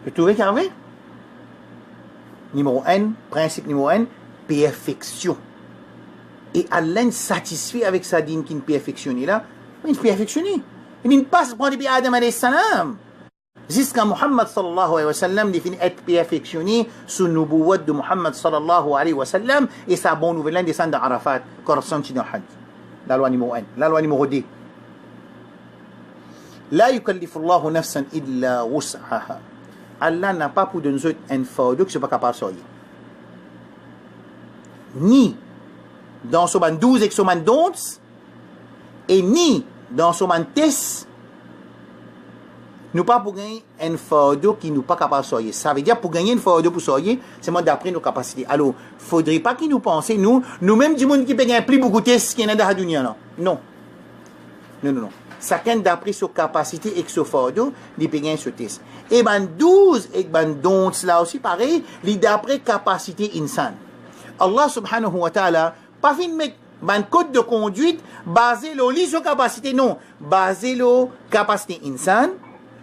Tu trouves qu'arrivé? Numéro 1, principe numéro 1, perfection. Et Allah est satisfait avec sa dîne qui est perfectionnée là. Il est perfectionné. Il ne passe pas depuis Adam alayhi salam. Jusqu'à Muhammad sallallahu alayhi wa sallam, il finit être perfectionné sous le nubuwwat de Muhammad sallallahu alayhi wa sallam et sa bonne nouvelle descend d'Arafat, correspond dans le Hajj. La loi numéro 1. La loi numéro 2. La yukallifu Allahu nafsan illa wus'aha. Allah n'a pas pour nous un fardeau qui ne soit pas capable de sortir. Ni dans ce 12 et ce 11, et ni dans ce test, nous pas pour gagner un fardeau qui nous pas capable de sortir. Ça veut dire pour gagner un fardeau pour sortir, c'est moi d'après nos capacités. Alors, il ne faudrait pas qu'ils nous pensent, nous-mêmes du monde qui peut gagner plus beaucoup de tests qu'il y en a dans la dunya. Non. Non. Chacun d'après ses capacités et son fardeau, il peut gagner ce test. Et ben 12 et ben 11 là aussi pareil, il d'après capacité insan. Allah subhanahu wa ta'ala, pas fin de mettre un code de conduite basé sur capacité, non, basé sur capacité insan.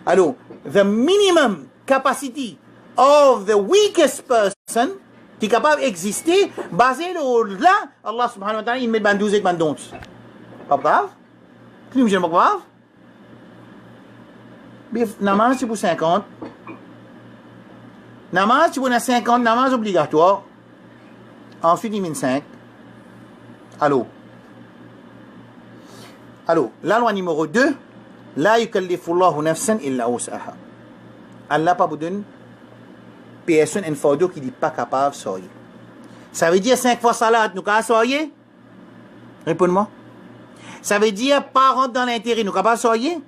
Alors, the minimum capacity of the weakest person qui est capable d'exister, basé là, Allah subhanahu wa ta'ala, il met 12 et 11. Pas grave? Qui nous dit pas grave? Namaz, c'est pour 50. Namaz, c'est pour 50, namaz obligatoire. Ensuite, il met 5. Allô, la loi numéro 2, la yukallifu Allahu nafsan illa wus'aha. Allah pas vous donne personne un fardeau qui n'est pas capable de sortir. Ça veut dire 5 fois salat, nous capable de sortir? Réponds-moi. Ça veut dire pas rentrer dans l'intérêt, nous capable de sortir?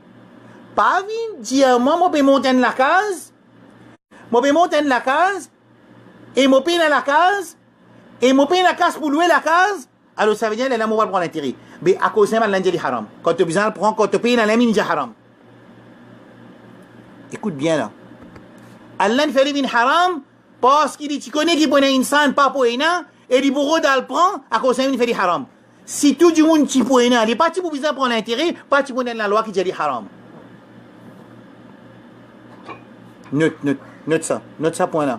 Pas venir dire, moi, je peux monter dans la case, et je peux dans la case, et je peux dans la case pour louer la case. Alors ça veut dire que là, on va prendre l'intérêt. Mais à cause de ça, l'intérêt est haram. Quand tu as besoin de prendre, quand tu payes dans la mine, c'est haram. Écoute bien là. Allah ne fait pas haram parce qu'il dit, tu connais qu'il prend une insan, pas pour une, et il bourreau dans le prend, à cause de ça, il fait haram. Si tout le monde qui peut aller, pas qui pour prendre l'intérêt, pas qui pour la loi qui dit haram. Note ça point là.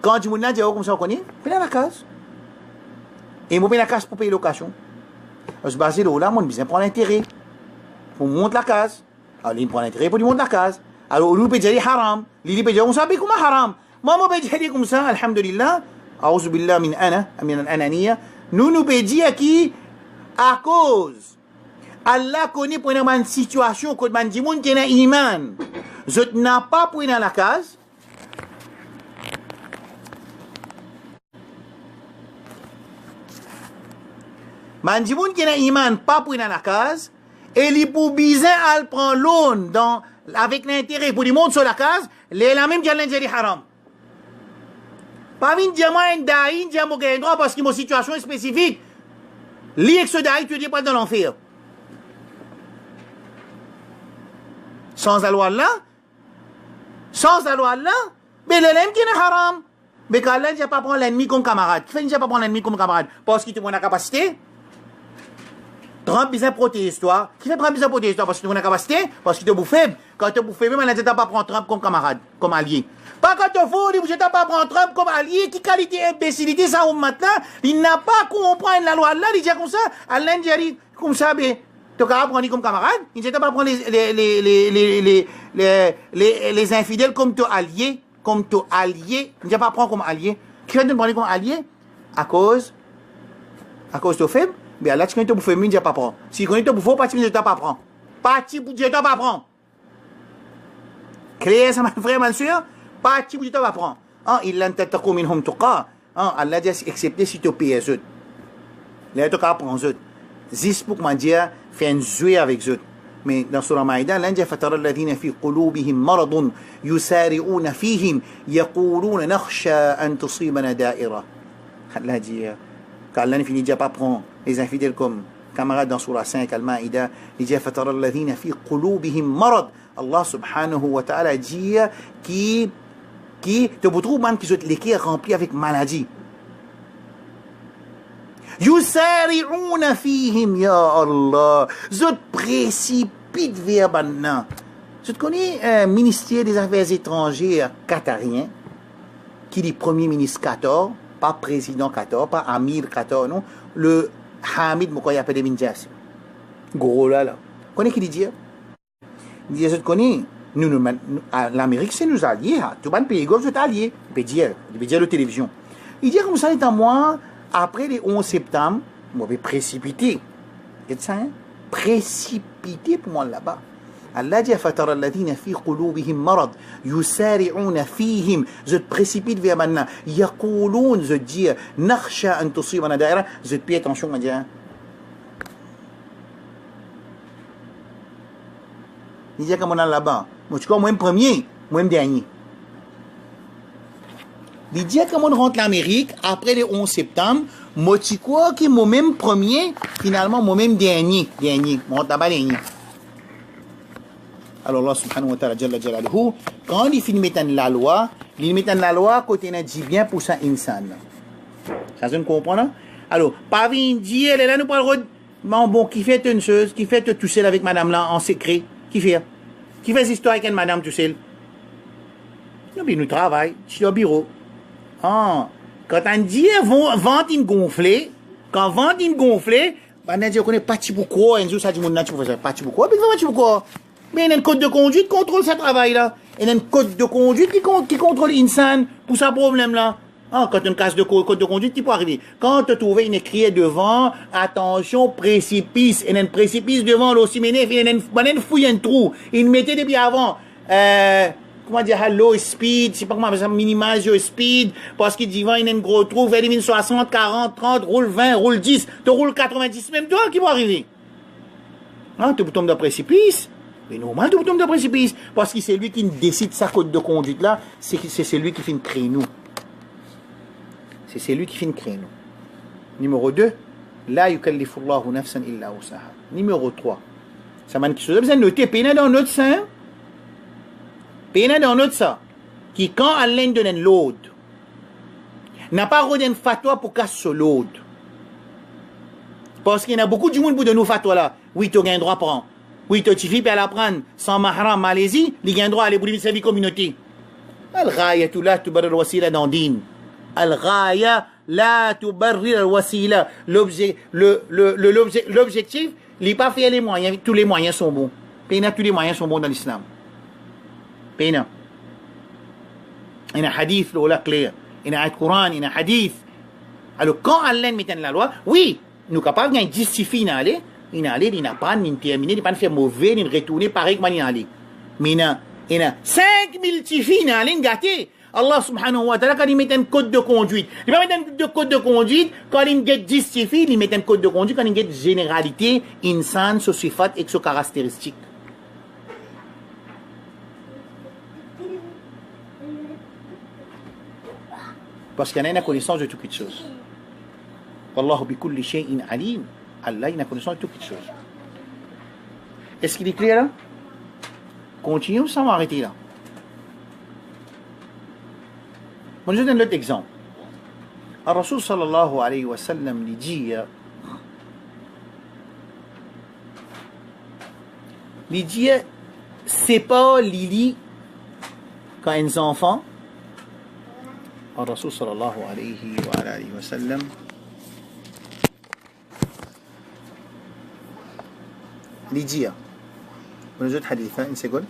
Quand tu m'as dit comme ça on connaît, paye la case. Et moi paye la case pour payer location. Je se base là, mon besoin prendre l'intérêt. Pour monter la case. Alors il prend l'intérêt pour lui monter la case. Alors lui peut dire haram, lui peut dire comme ça, comment haram. Moi peut dire comme ça, alhamdulillah. A'udhu billah min al-ananiya. Nous peut dire qui à cause Allah connaît pour une situation que man dit moun qui n'a iman. Je n'ai pas pour dans la case. Man dit moun qui n'a iman pas pour dans la case et li pour bizin al prend loan dans avec l'intérêt pour lui monter sur la case, les la même qui a l'intérêt haram. Pas vin diamant un daïn diamant gain droit parce qu'il y a une situation spécifique. Li avec ce daïn tu dis pas dans l'enfer. Sans la loi là, mais l'ennemi qui est haram. Mais quand l'ennemi ne pas prendre l'ennemi comme camarade, qui fait ne pas prendre l'ennemi comme camarade parce qu'il te donne la capacité. Trump besoin protéger toi. Qui fait Trump besoin protéger toi parce qu'il te donne la capacité, parce qu'il te bouffe faible. Quand tu bouffe faible, tu ne pas prendre Trump comme camarade, comme allié. Pas quand tu fous, tu ne pas prendre Trump comme allié. Qui qualité imbécilité ça maintenant, il n'a pas compris la loi là, il dit comme ça, Allah dit comme ça, mais tu vas prendre comme camarade, il ne pas prendre les infidèles comme ton allié, il ne va pas prendre comme allié. Qui va te prendre comme allié? À cause de faible, mais là, tu connais ton bouffé, il ne va pas prendre. Si tu connais ton bouffé, pas tu ne pas prendre. Pas tu ne pas prendre. Clair, ça m'a frère, mal sûr? Pas tu ne pas prendre. Il l'a tête comme une homme toka. Allah dit excepté si tu payes eux. Là, tu vas prendre eux. Zis pour moi dire, fait un jouet avec eux. Mais dans Surah Maïda, l'Inde فترى الذين في قلوبهم مرض يسارعون فيهم يقولون نخشى أن تصيبنا دائرة. Allah dit, quand Allah ne finit déjà pas prendre les infidèles comme camarades dans Surah 5 Al-Maïda, il dit فترى الذين في قلوبهم مرض. Allah subhanahu wa ta'ala dit qui te retrouve même qui sont les cœurs remplis avec maladie. Yusari'una fihim ya Allah. Zot précipite vers maintenant. Je te connais ministère des Affaires étrangères qatarien qui dit premier ministre Qatar, pas président Qatar, pas Amir Qatar, non, le Hamid Moukoya Pedeminjas. Gros là. Connais qui dit? Il dit je te connais. Nous l'Amérique c'est nos alliés. Tout le pays gauche c'est allié. Il peut dire la télévision. Il dit comme ça étant moi. Après le 11 septembre, moi vais précipiter. C'est ça, hein? Précipiter pour moi là-bas. Allah dit فترى الذين في قلوبهم مرض يسارعون فيهم. Je précipite vers maintenant. يقولون, je dis نخشى أن تصيبنا دائرة. Je paie attention à dire. Il dit comme on a là-bas. Moi tu crois moi premier, moi dernier. Il dit que on rentre l'Amérique après le 11 septembre, moi tu crois que moi même premier, finalement moi même dernier, moi t'as dernier. Alors Allah subhanahu wa ta'ala jalla jalaluhu, quand il finit mettre la loi côté n'a dit bien pour ça insan. Ça se comprend là? Alors, pas venir dire là nous parle bon qui fait une chose, qui fait tout seul avec madame là en secret, qui fait cette histoire avec une madame tout seul. Nous travaillons sur le bureau. Quand on dit vente une gonflée, quand vente une gonflée, on dit qu'on est parti pour quoi, un jour ça dit mon nature faire parti pour quoi, mais il y a un code de conduite qui contrôle ce travail là, il y a un code de conduite qui contrôle l'insan pour ce problème là. Quand une casse de code de conduite qui peut arriver, quand tu trouves une écriture devant, attention précipice, il y a un précipice devant l'ocyménef, il y a une fouille un trou, il mettait depuis avant. Comment dire, low speed, je sais pas comment ça minimize your speed, parce qu'il dit, il y a un gros trou, vers 60, 40, 30, roule 20, roule 10, tu roules 90, même toi qui va arriver. Tu tombes dans le précipice. Mais normal, tu tombes dans le précipice. Parce que c'est lui qui décide sa code de conduite là, c'est lui qui fait une créneau. C'est lui qui fait une créneau. Numéro 2, la yukallifullahu nafsan illa wusaha. Numéro 3, ça m'a dit que vous avez noté, pénal dans notre sein. Pénal dans notre ça, qui quand Allah donne l'aude, n'a pas redonné une fatwa pour casser ce l'aude. Parce qu'il y a beaucoup de monde pour de nous fatwa là. Oui, tu as un droit à prendre. Oui, tu fille peut la prendre sans mahram Malaisie, il a un droit à aller pour servir communauté. Al-ghaya la tubarrir al-wasila dans din. Al-ghaya la tubarrir al-wasila. L'objectif, il n'est pas fait les moyens. Tous les moyens sont bons. Péna, tous les moyens sont bons dans l'islam. Péna. Il y a un hadith, là, clair. Il y a un Coran, il y a un hadith. Alors, quand Allah met la loi, oui, nous sommes capables de justifier d'aller. Il n'a pas terminé, il n'a pas fait mauvais, il n'a retourné pareil comme il a allé. Mais il y a 5000 tifis qui ont gâté. Allah subhanahu wa ta'ala, quand il met un code de conduite, il va mettre un code de conduite, quand il met 10 tifis, il met un code de conduite, quand il met généralité, insan, so sifat et so caractéristique. Parce qu'il y a une connaissance de toutes les choses. Wallahu bi kulli shay'in alim. Allah, il a connaissance de toutes les choses. Est-ce qu'il est clair là? Continuons sans m'arrêter là. Moi, je donne l'autre exemple. Le Rasul sallallahu alayhi wa sallam lui dit, c'est pas Lili quand un enfant. Le Rasul sallallahu alayhi wa sallam lui dit, ونجد حديثا إن سيقول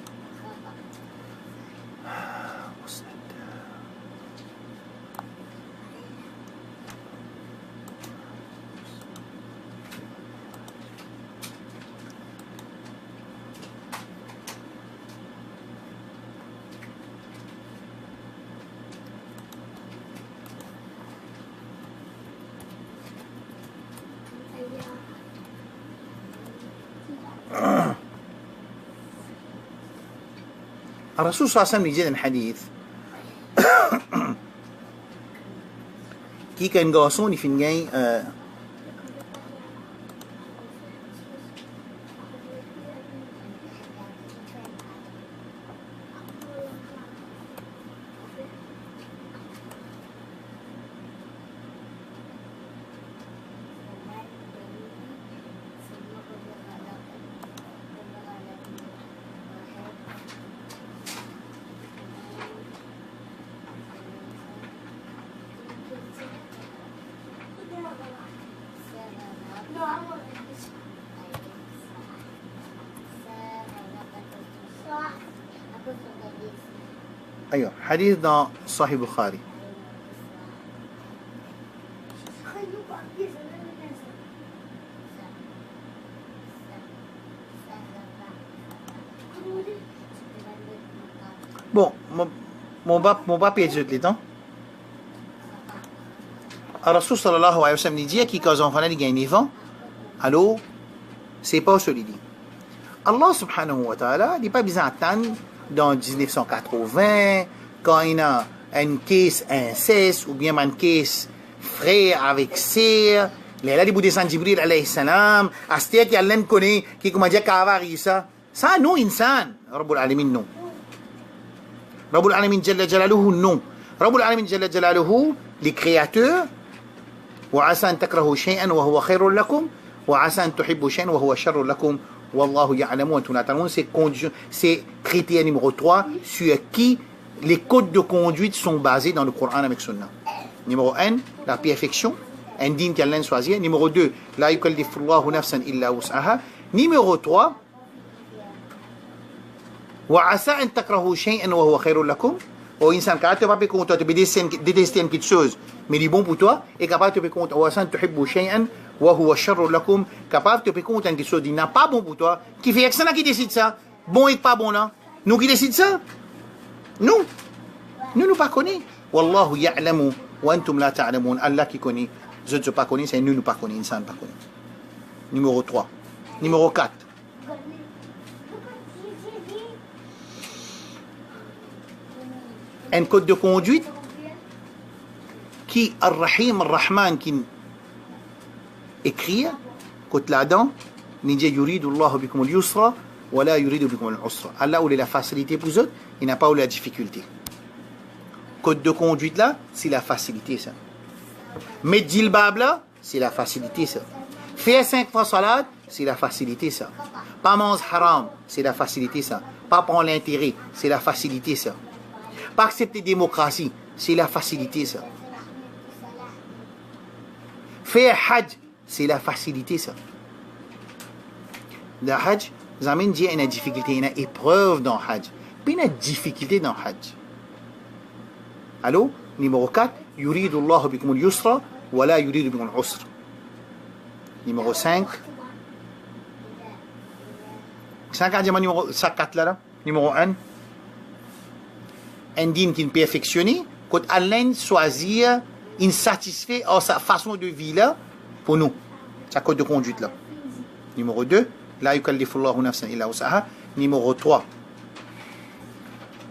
الرسول صلى الله عليه وسلم يجي الحديث كي كان garçon il finit أيوه حديث dans Sahih Bukhari. Bon, mon papier est le temps. Rasul sallallahu alayhi wa sallam dit qu'il cause enfant il gagne vent. Alors, c'est pas ce qu'il dit. Allah subhanahu wa ta'ala, il n'est pas besoin d'attendre dans 1980 quand il y a une caisse inceste ou bien une caisse frère avec sœur. Là, il y a des Jibril alayhi salam. Astia qui Allah connaît, qui comment dire qu'avari ça. Ça, non, insan. Rabbul alamin, non. Rabbul alamin jalla jalaluhu, non. Rabbul alamin jalla jalaluhu, les créateurs. وعسى أن تكرهوا شيئا وهو خير لكم وعسى أن تحبوا شيئا وهو شر لكم والله يعلم وأنتم لا تعلمون. C'est critère numéro 3 sur qui les codes de conduite sont basés dans le Coran avec Sunna. Numéro 1, la perfection, un digne qu'Allah choisit. Numéro 2, la yukallifullahu nafsan illa wus'aha. Numéro 3, وعسى أن تكرهوا شيئا وهو خير لكم. Ou insan capable de pas compter, tu peux détester une petite chose, mais il est bon pour toi, et capable de pas compter, ou insan tu hibbu shay'an, wa huwa sharrun lakum, capable de pas compter une chose qui n'est pas bon pour toi, qui fait que c'est là qui décide ça, bon et pas bon là, nous qui décide ça, nous pas connaît. Wallahu ya'lamu wa antum la ta'lamun. Allah qui connaît, je ne pas connais, c'est nous pas connaît, insan pas connaît. Numéro 3. Numéro 4. Un code de conduite qui Ar-Rahim Ar-Rahman qui écrit côté là-dedans Nidja yuridu Allah bikum al-yusra wa la yuridu bikum al-usra. Allah où est la facilité pour eux, il n'a pas où la difficulté. Code de conduite là, c'est la facilité ça. Mettre djilbab là, c'est la facilité ça. Faire 5 fois salat, c'est la facilité ça. Pas manger haram, c'est la facilité ça. Pas prendre l'intérêt, c'est la facilité ça. Pas accepter la démocratie, c'est la facilité ça. Faire hajj, c'est la facilité ça. Le hajj, ça amène dire une difficulté, une épreuve dans le hajj. Puis une difficulté dans le hajj. Allô? Numéro 4, yuridu Allah bikum al-yusra, wa la yuridu bikum al-usra. Numéro 5. 5 numéro 4 là. Numéro 1. Un dîme qui est perfectionné, quand Allah choisit insatisfait à sa façon de vie là, pour nous. Sa code de conduite là. Numéro 2. La yukallifu Allahu nafsan illa wus'aha. Numéro 3.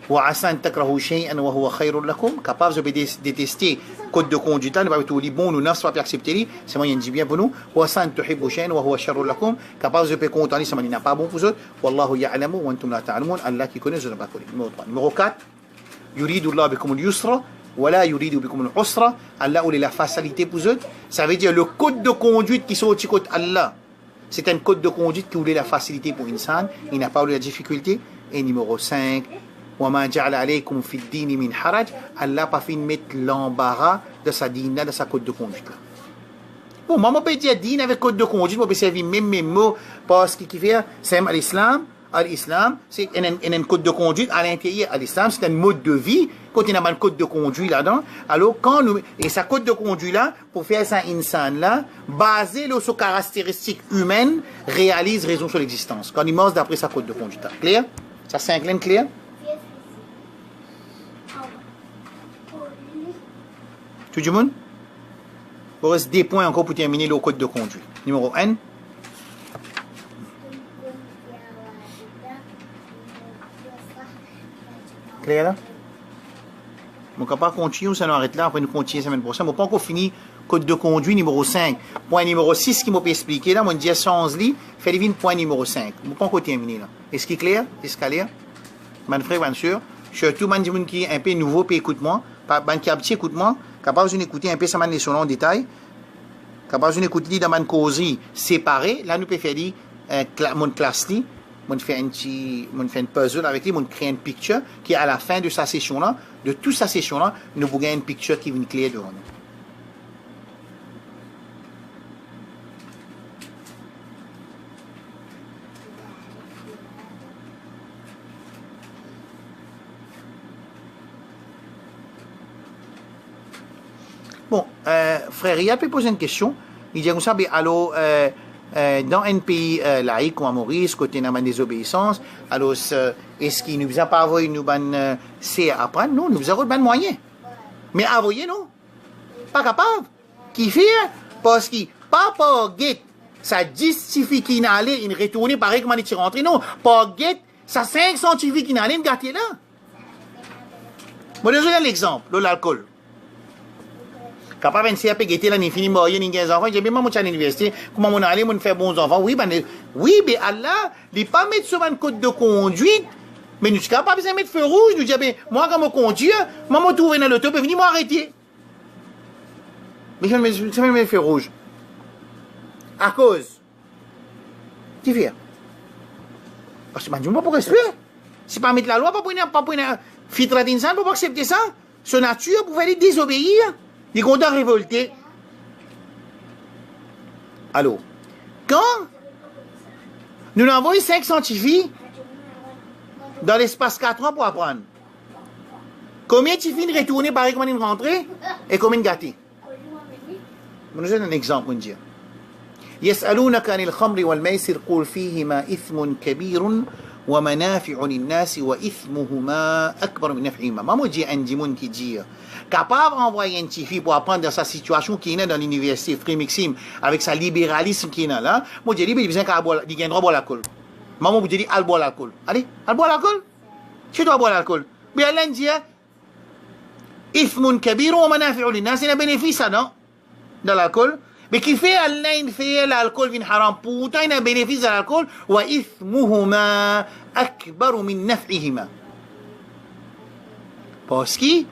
وعسى أن تكرهوا شيئا وهو خير لكم. Capable de détester code de conduite là, ne pas tout les bons, nous ne pas accepter, c'est moyen de bien pour nous. وعسى أن تحبوا شيئا وهو شر لكم. Capable de content, c'est moyen n'a pas bon pour vous. والله يعلم وأنتم لا تعلمون. Allah qui connaît, je ne pas connaître. Numéro 3. Numéro 4. يريد الله بكم اليسر ولا يريد بكم العسر. Allah ou la facilité pour vous. Ça veut dire le code de conduite qui sorti côté Allah. C'est un code de conduite qui voulait la facilité pour l'insan, il n'a pas eu la difficulté. Et numéro 5. وما جعل عليكم في الدين من حرج. Allah pas fait mettre l'embarras de sa dîne, de sa code de conduite là. Bon, moi peux dire dîne avec code de conduite, moi peux servir même mes mots parce qu'il fait c'est l'islam. L'islam, c'est un code de conduite à l'intérieur. L'islam, c'est un mode de vie. Quand il y a un code de conduite là-dedans, alors quand nous, et sa code de conduite là, pour faire ça insan là, basé sur caractéristiques humaines, réalise raison sur l'existence. Quand il mange d'après sa code de conduite là. Clair? Ça c'est un clair? Tout le monde? Il reste des points encore pour terminer le code de conduite. Numéro 1. Clair là? On ne peut pas continuer, ça nous arrête là, après nous continuer la semaine prochaine. On n'a pas encore fini code de conduite numéro 5. Point numéro 6 qui m'a expliqué là, on dit change-li, fait le point numéro 5. On ne peut pas encore terminer là. Est-ce qu'il est clair? Est-ce qu'il est clair? Mon frère, bien sûr. Surtout, man qui est un peu nouveau, puis écoute-moi. Man qui a petit, écoute-moi. Capable de écouter un peu ça, man les en détail. Capable de écouter dans man causerie séparée. Là, nous pouvons faire mon classe li. On fait un puzzle avec lui, on crée une picture qui à la fin de sa session là, de toute sa session là, nous pouvons une picture qui vient claire devant nous. Bon, frère, il a pu poser une question. Il dit comme ça, alors, dans un pays laïque comme à Maurice, côté de la désobéissance, alors, est-ce qu'il nous a pas envoyé nous c'est à apprendre? Non, nous avons des moyens. Mais envoyer, non? Pas capable. Qui fait? Parce que, pas pour get, ça justifie qu'il n'allait, il retourne pareil comme il est rentré. Non, pour get, ça 5 scientifiques qui n'allait, gâter là. Moi, je donne l'exemple, l'alcool. Capable de faire péter là, n'infini moyen, n'ingé enfants. J'ai bien moi à l'université. Comment on allait, on faire bons enfants. Oui, mais Allah, il pas mettre sur un code de conduite. Mais nous sommes capables de mettre feu rouge. Nous disons, moi, quand je conduis, moi, je trouve dans l'auto, je venir m'arrêter. Mais je vais mettre feu rouge. À cause. Tu fais. Parce que je ne sais pas pour respect. Si pas mettre la loi, pas pour une fitra d'insan, pour accepter ça. Son nature, pour faire désobéir. Les condamnés révoltés. Alors, quand nous envoyons 5 scientifiques dans l'espace 4 ans pour apprendre, combien de filles retournent pareil comme ils rentrent et combien de gâtés? Je vous donne un exemple, on dit. يسألونك عن الخمر والميسر قل فيهما إثم كبير ومنافع للناس وإثمهما أكبر من نفعهما. Maman dit un démon qui dit capable d'envoyer un petit fille pour apprendre dans sa situation qui est dans l'université Frère Maxime avec sa libéralisme qui est là. Moi je dis il besoin qu'à boire, il gagne droit boire l'alcool. Maman vous dit al boire l'alcool. Allez, al boire l'alcool. Tu dois boire l'alcool. Mais Allah dit إثم كبير ومنافع للناس, c'est un bénéfice ça non dans l'alcool. Mais qui fait Allah fait l'alcool vin haram, pourtant il y a un bénéfice de l'alcool. Wa ithmuhuma akbaru min naf'ihima. Parce que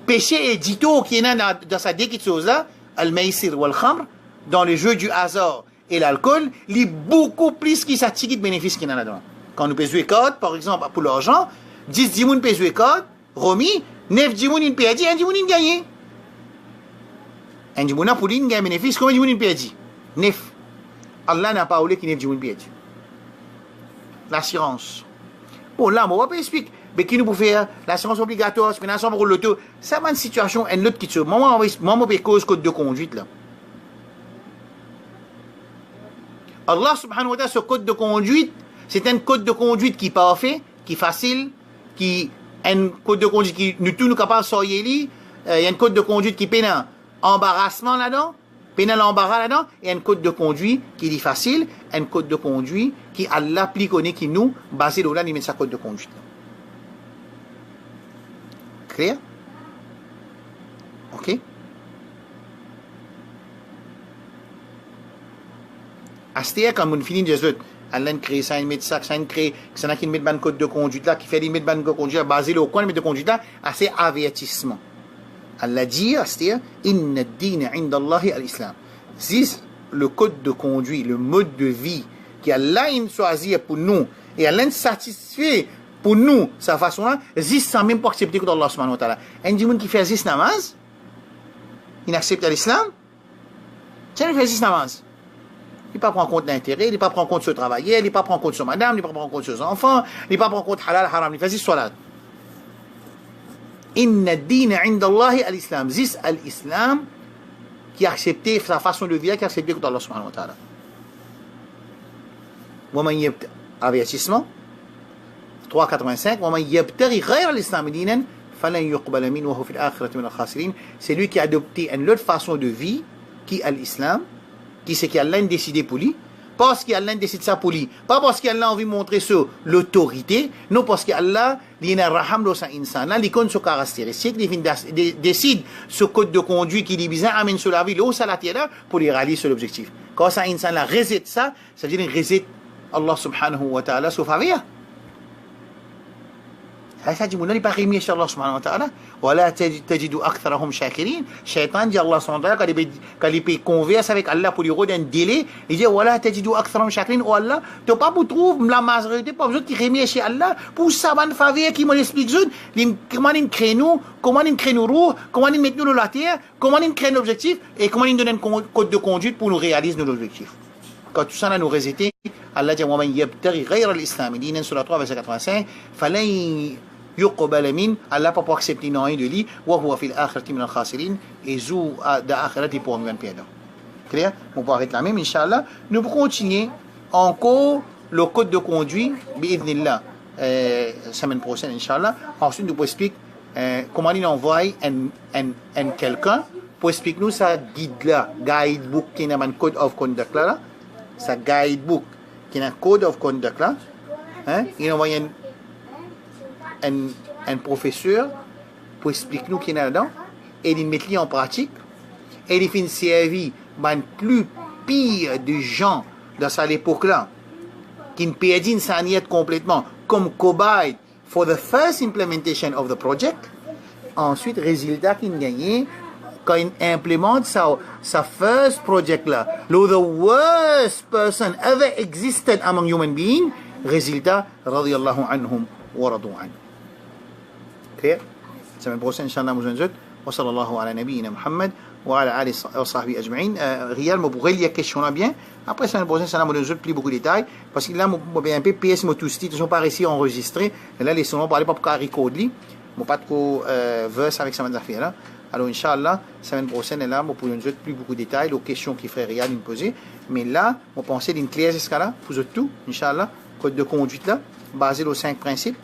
péché édito qui est dans sa déquite chose là, al-maïsir wal khamr, dans le jeu du hasard et l'alcool, il est beaucoup plus qui s'attire de bénéfices qu'il y en a là-dedans. Quand nous payons code, par exemple, pour l'argent, 10 personnes payent code, remis, 9 personnes perdent, 1 personne gagne. 1 personne pour lui, il gagne bénéfice, combien de personnes perdent? 9. Allah n'a pas voulu qu'il y ait 9 personnes perdent. L'assurance. Bon, là, on va pas expliquer. Mais qui nous peut faire l'assurance obligatoire, financement pour l'auto. Ça va une situation, une autre qui se. Moi, je vais cause code de conduite là. Allah subhanahu wa ta'ala, ce code de conduite, c'est un code de conduite qui est parfait, qui est facile, qui un code de conduite qui nous tous nous capables de sortir. Il y a un code de conduite qui peine un embarrassement là-dedans, peine l'embarras là-dedans, et un code de conduite qui est facile, un code de conduite qui Allah applique qui nous, basé sur là, il met sa code de conduite. Clair? Ok? Astia, quand on finit de dire, Allah crée ça, il met ça, il crée, ça n'a qu'il met un code de conduite là, qui fait il met un code de conduite là, basé au coin de conduite là, assez avertissement. Allah dit, Astia, inna ad-din 'inda Allahi al-Islam. C'est le code de conduite, le mode de vie que Allah a choisi pour nous, et Allah satisfait pour nous, sa façon-là, c'est sans même pas accepter que Allah subhanahu wa ta'ala. Un dimanche qui fait 10 namaz, il accepte l'islam, tiens, il fait 10 namaz. Il ne prend pas en compte l'intérêt, il ne prend pas en compte ce travailleur, il ne prend pas en compte ce madame, il ne prend pas en compte ses enfants, il ne prend pas en compte halal, haram, il fait 10 salat. Inna ad-din 'inda Allahi al-Islam. C'est l'islam qui a accepté sa façon de vivre, qui a accepté que Allah subhanahu wa ta'ala. ومن يبتغي avertissement 385 ومن يبتغي غير الإسلام دينا فلن يقبل منه وهو في الآخرة من الخاسرين. C'est lui qui a adopté une autre façon de vie qui est l'islam, qui c'est qu'Allah a décidé pour lui, parce qu'Allah décide ça pour lui, pas parce qu'Allah a envie de montrer sur l'autorité, non parce qu'Allah il a raham dans sa insan, là il connaît ses caractéristiques, il décide ce code de conduite qui est bizarre, amène sur la vie, là où ça la tient pour les réaliser sur l'objectif. Quand ça insan là réside ça, ça veut dire réside Allah subhanahu wa ta'ala sur faveur. Ça dit, il n'est pas remis chez Allah subhanahu wa ta'ala. وَلَا تَجِدُ أَكْثَرَهُمْ شَاكِرِينَ. Shaitan dit Allah subhanahu wa ta'ala, quand il peut converser avec Allah pour lui redonner un délai, il dit وَلَا تَجِدُ أَكْثَرَهُمْ شَاكِرِينَ. Oh Allah, tu n'as pas pour trouver la majorité, pas besoin de remis chez Allah pour savoir une faveur qui m'explique comment il crée nous, comment il crée nos roues, comment il met nous dans la terre, comment il crée l'objectif et comment il donne un code de conduite pour nous réaliser nos objectifs. Quand tout ça a nous récité, Allah dit وَمَنْ يَبْتَغِي غَيْرَ الْإِسْلَامِ دِينًا sur la 3 verset 85 فَلَنْ يقبل من Allah pas pour accepter non de lui وهو في الآخرة من الخاسرين et zou d'آخرة pour nous un perdant. Clair? On peut arrêter là même Inch'Allah. Nous pouvons continuer encore le code de conduite bi'idhnillah semaine prochaine Inch'Allah. Ensuite nous pouvons expliquer comment il envoie un quelqu'un pour expliquer nous sa guide là, guidebook qui est un code of conduct là, sa guidebook qui est un code of conduct là, hein? Il envoie un professeur pour expliquer nous qui est là-dedans et il met en pratique et il fait servir ben plus pire de gens dans cette époque-là qui ne perdent sa niette complètement comme cobaye for the first implementation of the project. Ensuite, résultat qu'il gagne quand il implémente sa first project là, the worst person ever existed among human beings, résultat radiyallahu anhum wa radu anhu. خير سمع بروسين إن شاء الله مزنزد وصلى الله على نبينا محمد وعلى آله وصحبه أجمعين. Réal me pourrait lire question là bien après semaine prochaine ça n'a pas plus beaucoup de détails parce que là un peu PS me tout style ils sont pas réussi à enregistrer là les sons parler pas pour recorder moi pas trop verse avec ça affaire là. Alors Inch'Allah semaine prochaine là moi pour nous plus beaucoup de détails aux questions qui ferait Réal me poser mais là on pensait d'une claire jusqu'à là pour tout Inch'Allah code de conduite là basé sur 5 principes.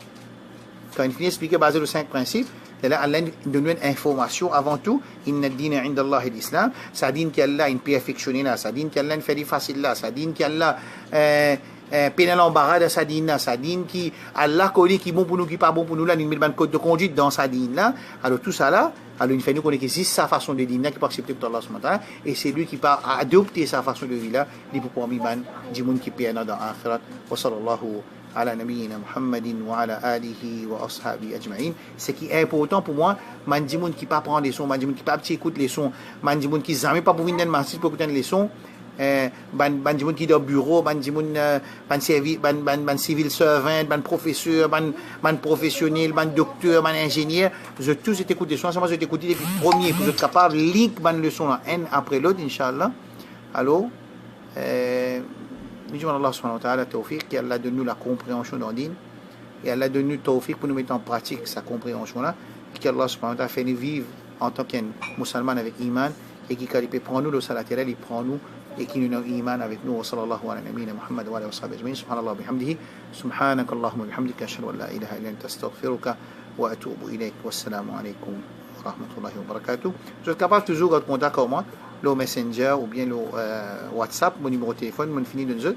Quand il finit d'expliquer basé sur 5 principes, là, Allah donne une information avant tout. Inna ad-dina 'inda Allahi al-Islam. Ça dit qu'Allah a perfectionné là. Ça dit qu'Allah a fait des faciles là. Ça dit qu'Allah pénal l'embarras de sa dîne là. Ça dit qu'Allah connaît qui est bon pour nous, qui n'est pas bon pour nous là. Il met un code de conduite dans sa dîne là. Alors tout ça là, alors il fait nous connaître que c'est sa façon de dîne là qui peut accepter pour Allah subhanahu wa ta'ala. Et c'est lui qui peut adopter sa façon de vie là. Il peut pouvoir mettre du monde qui perd dans l'akhirat. Wa sallallahu على نبينا محمد وعلى آله وأصحابه أجمعين. Ce qui est important pour moi, man di moun qui pas prendre les sons, man di moun qui pas petit écoute les sons, man di moun qui jamais pas pour venir dans masjid pour écouter les sons, ban di moun qui dans bureau, ban di moun ban civil servant, ban professeur, ban professionnel, ban docteur, ban ingénieur, je tous écoute les sons, moi je t'écoute les premiers pour être capable link ban leçon là un après l'autre inchallah. Alors nous demandons Allah subhanahu wa ta'ala tawfiq, qu'Allah donne-nous la compréhension d'un din, et Allah donne-nous tawfiq pour nous mettre en pratique sa compréhension là, et qu'Allah subhanahu wa ta'ala fait nous vivre en tant qu'un musulman avec iman, et qui quand il peut prendre nous le salat il prend nous, et qui nous a iman avec nous, wa sallallahu ala nabiyyina Muhammad wa ala wa sahbihi ajma'in, subhanallah bihamdihi, subhanaka Allahumma bihamdika, ashhadu an la ilaha illa anta astaghfiruka wa atubu ilayk, wassalamu alaykum wa rahmatullahi wa barakatuh. Vous êtes capable toujours de contact avec moi, le Messenger ou bien le WhatsApp, mon numéro de téléphone, mon fini de nous,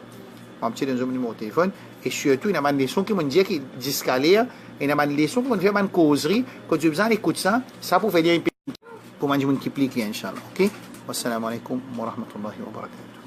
mon petit mon numéro de téléphone, et surtout, il y a des leçons qui m'ont dit qu'il discalaire, et il y a des leçons qui m'ont fait une causerie, quand tu as besoin d'écouter ça pour faire des pour manger mon qui plique, Inch'Allah. Ok? Wassalamu alaikum wa rahmatullahi wa barakatuh.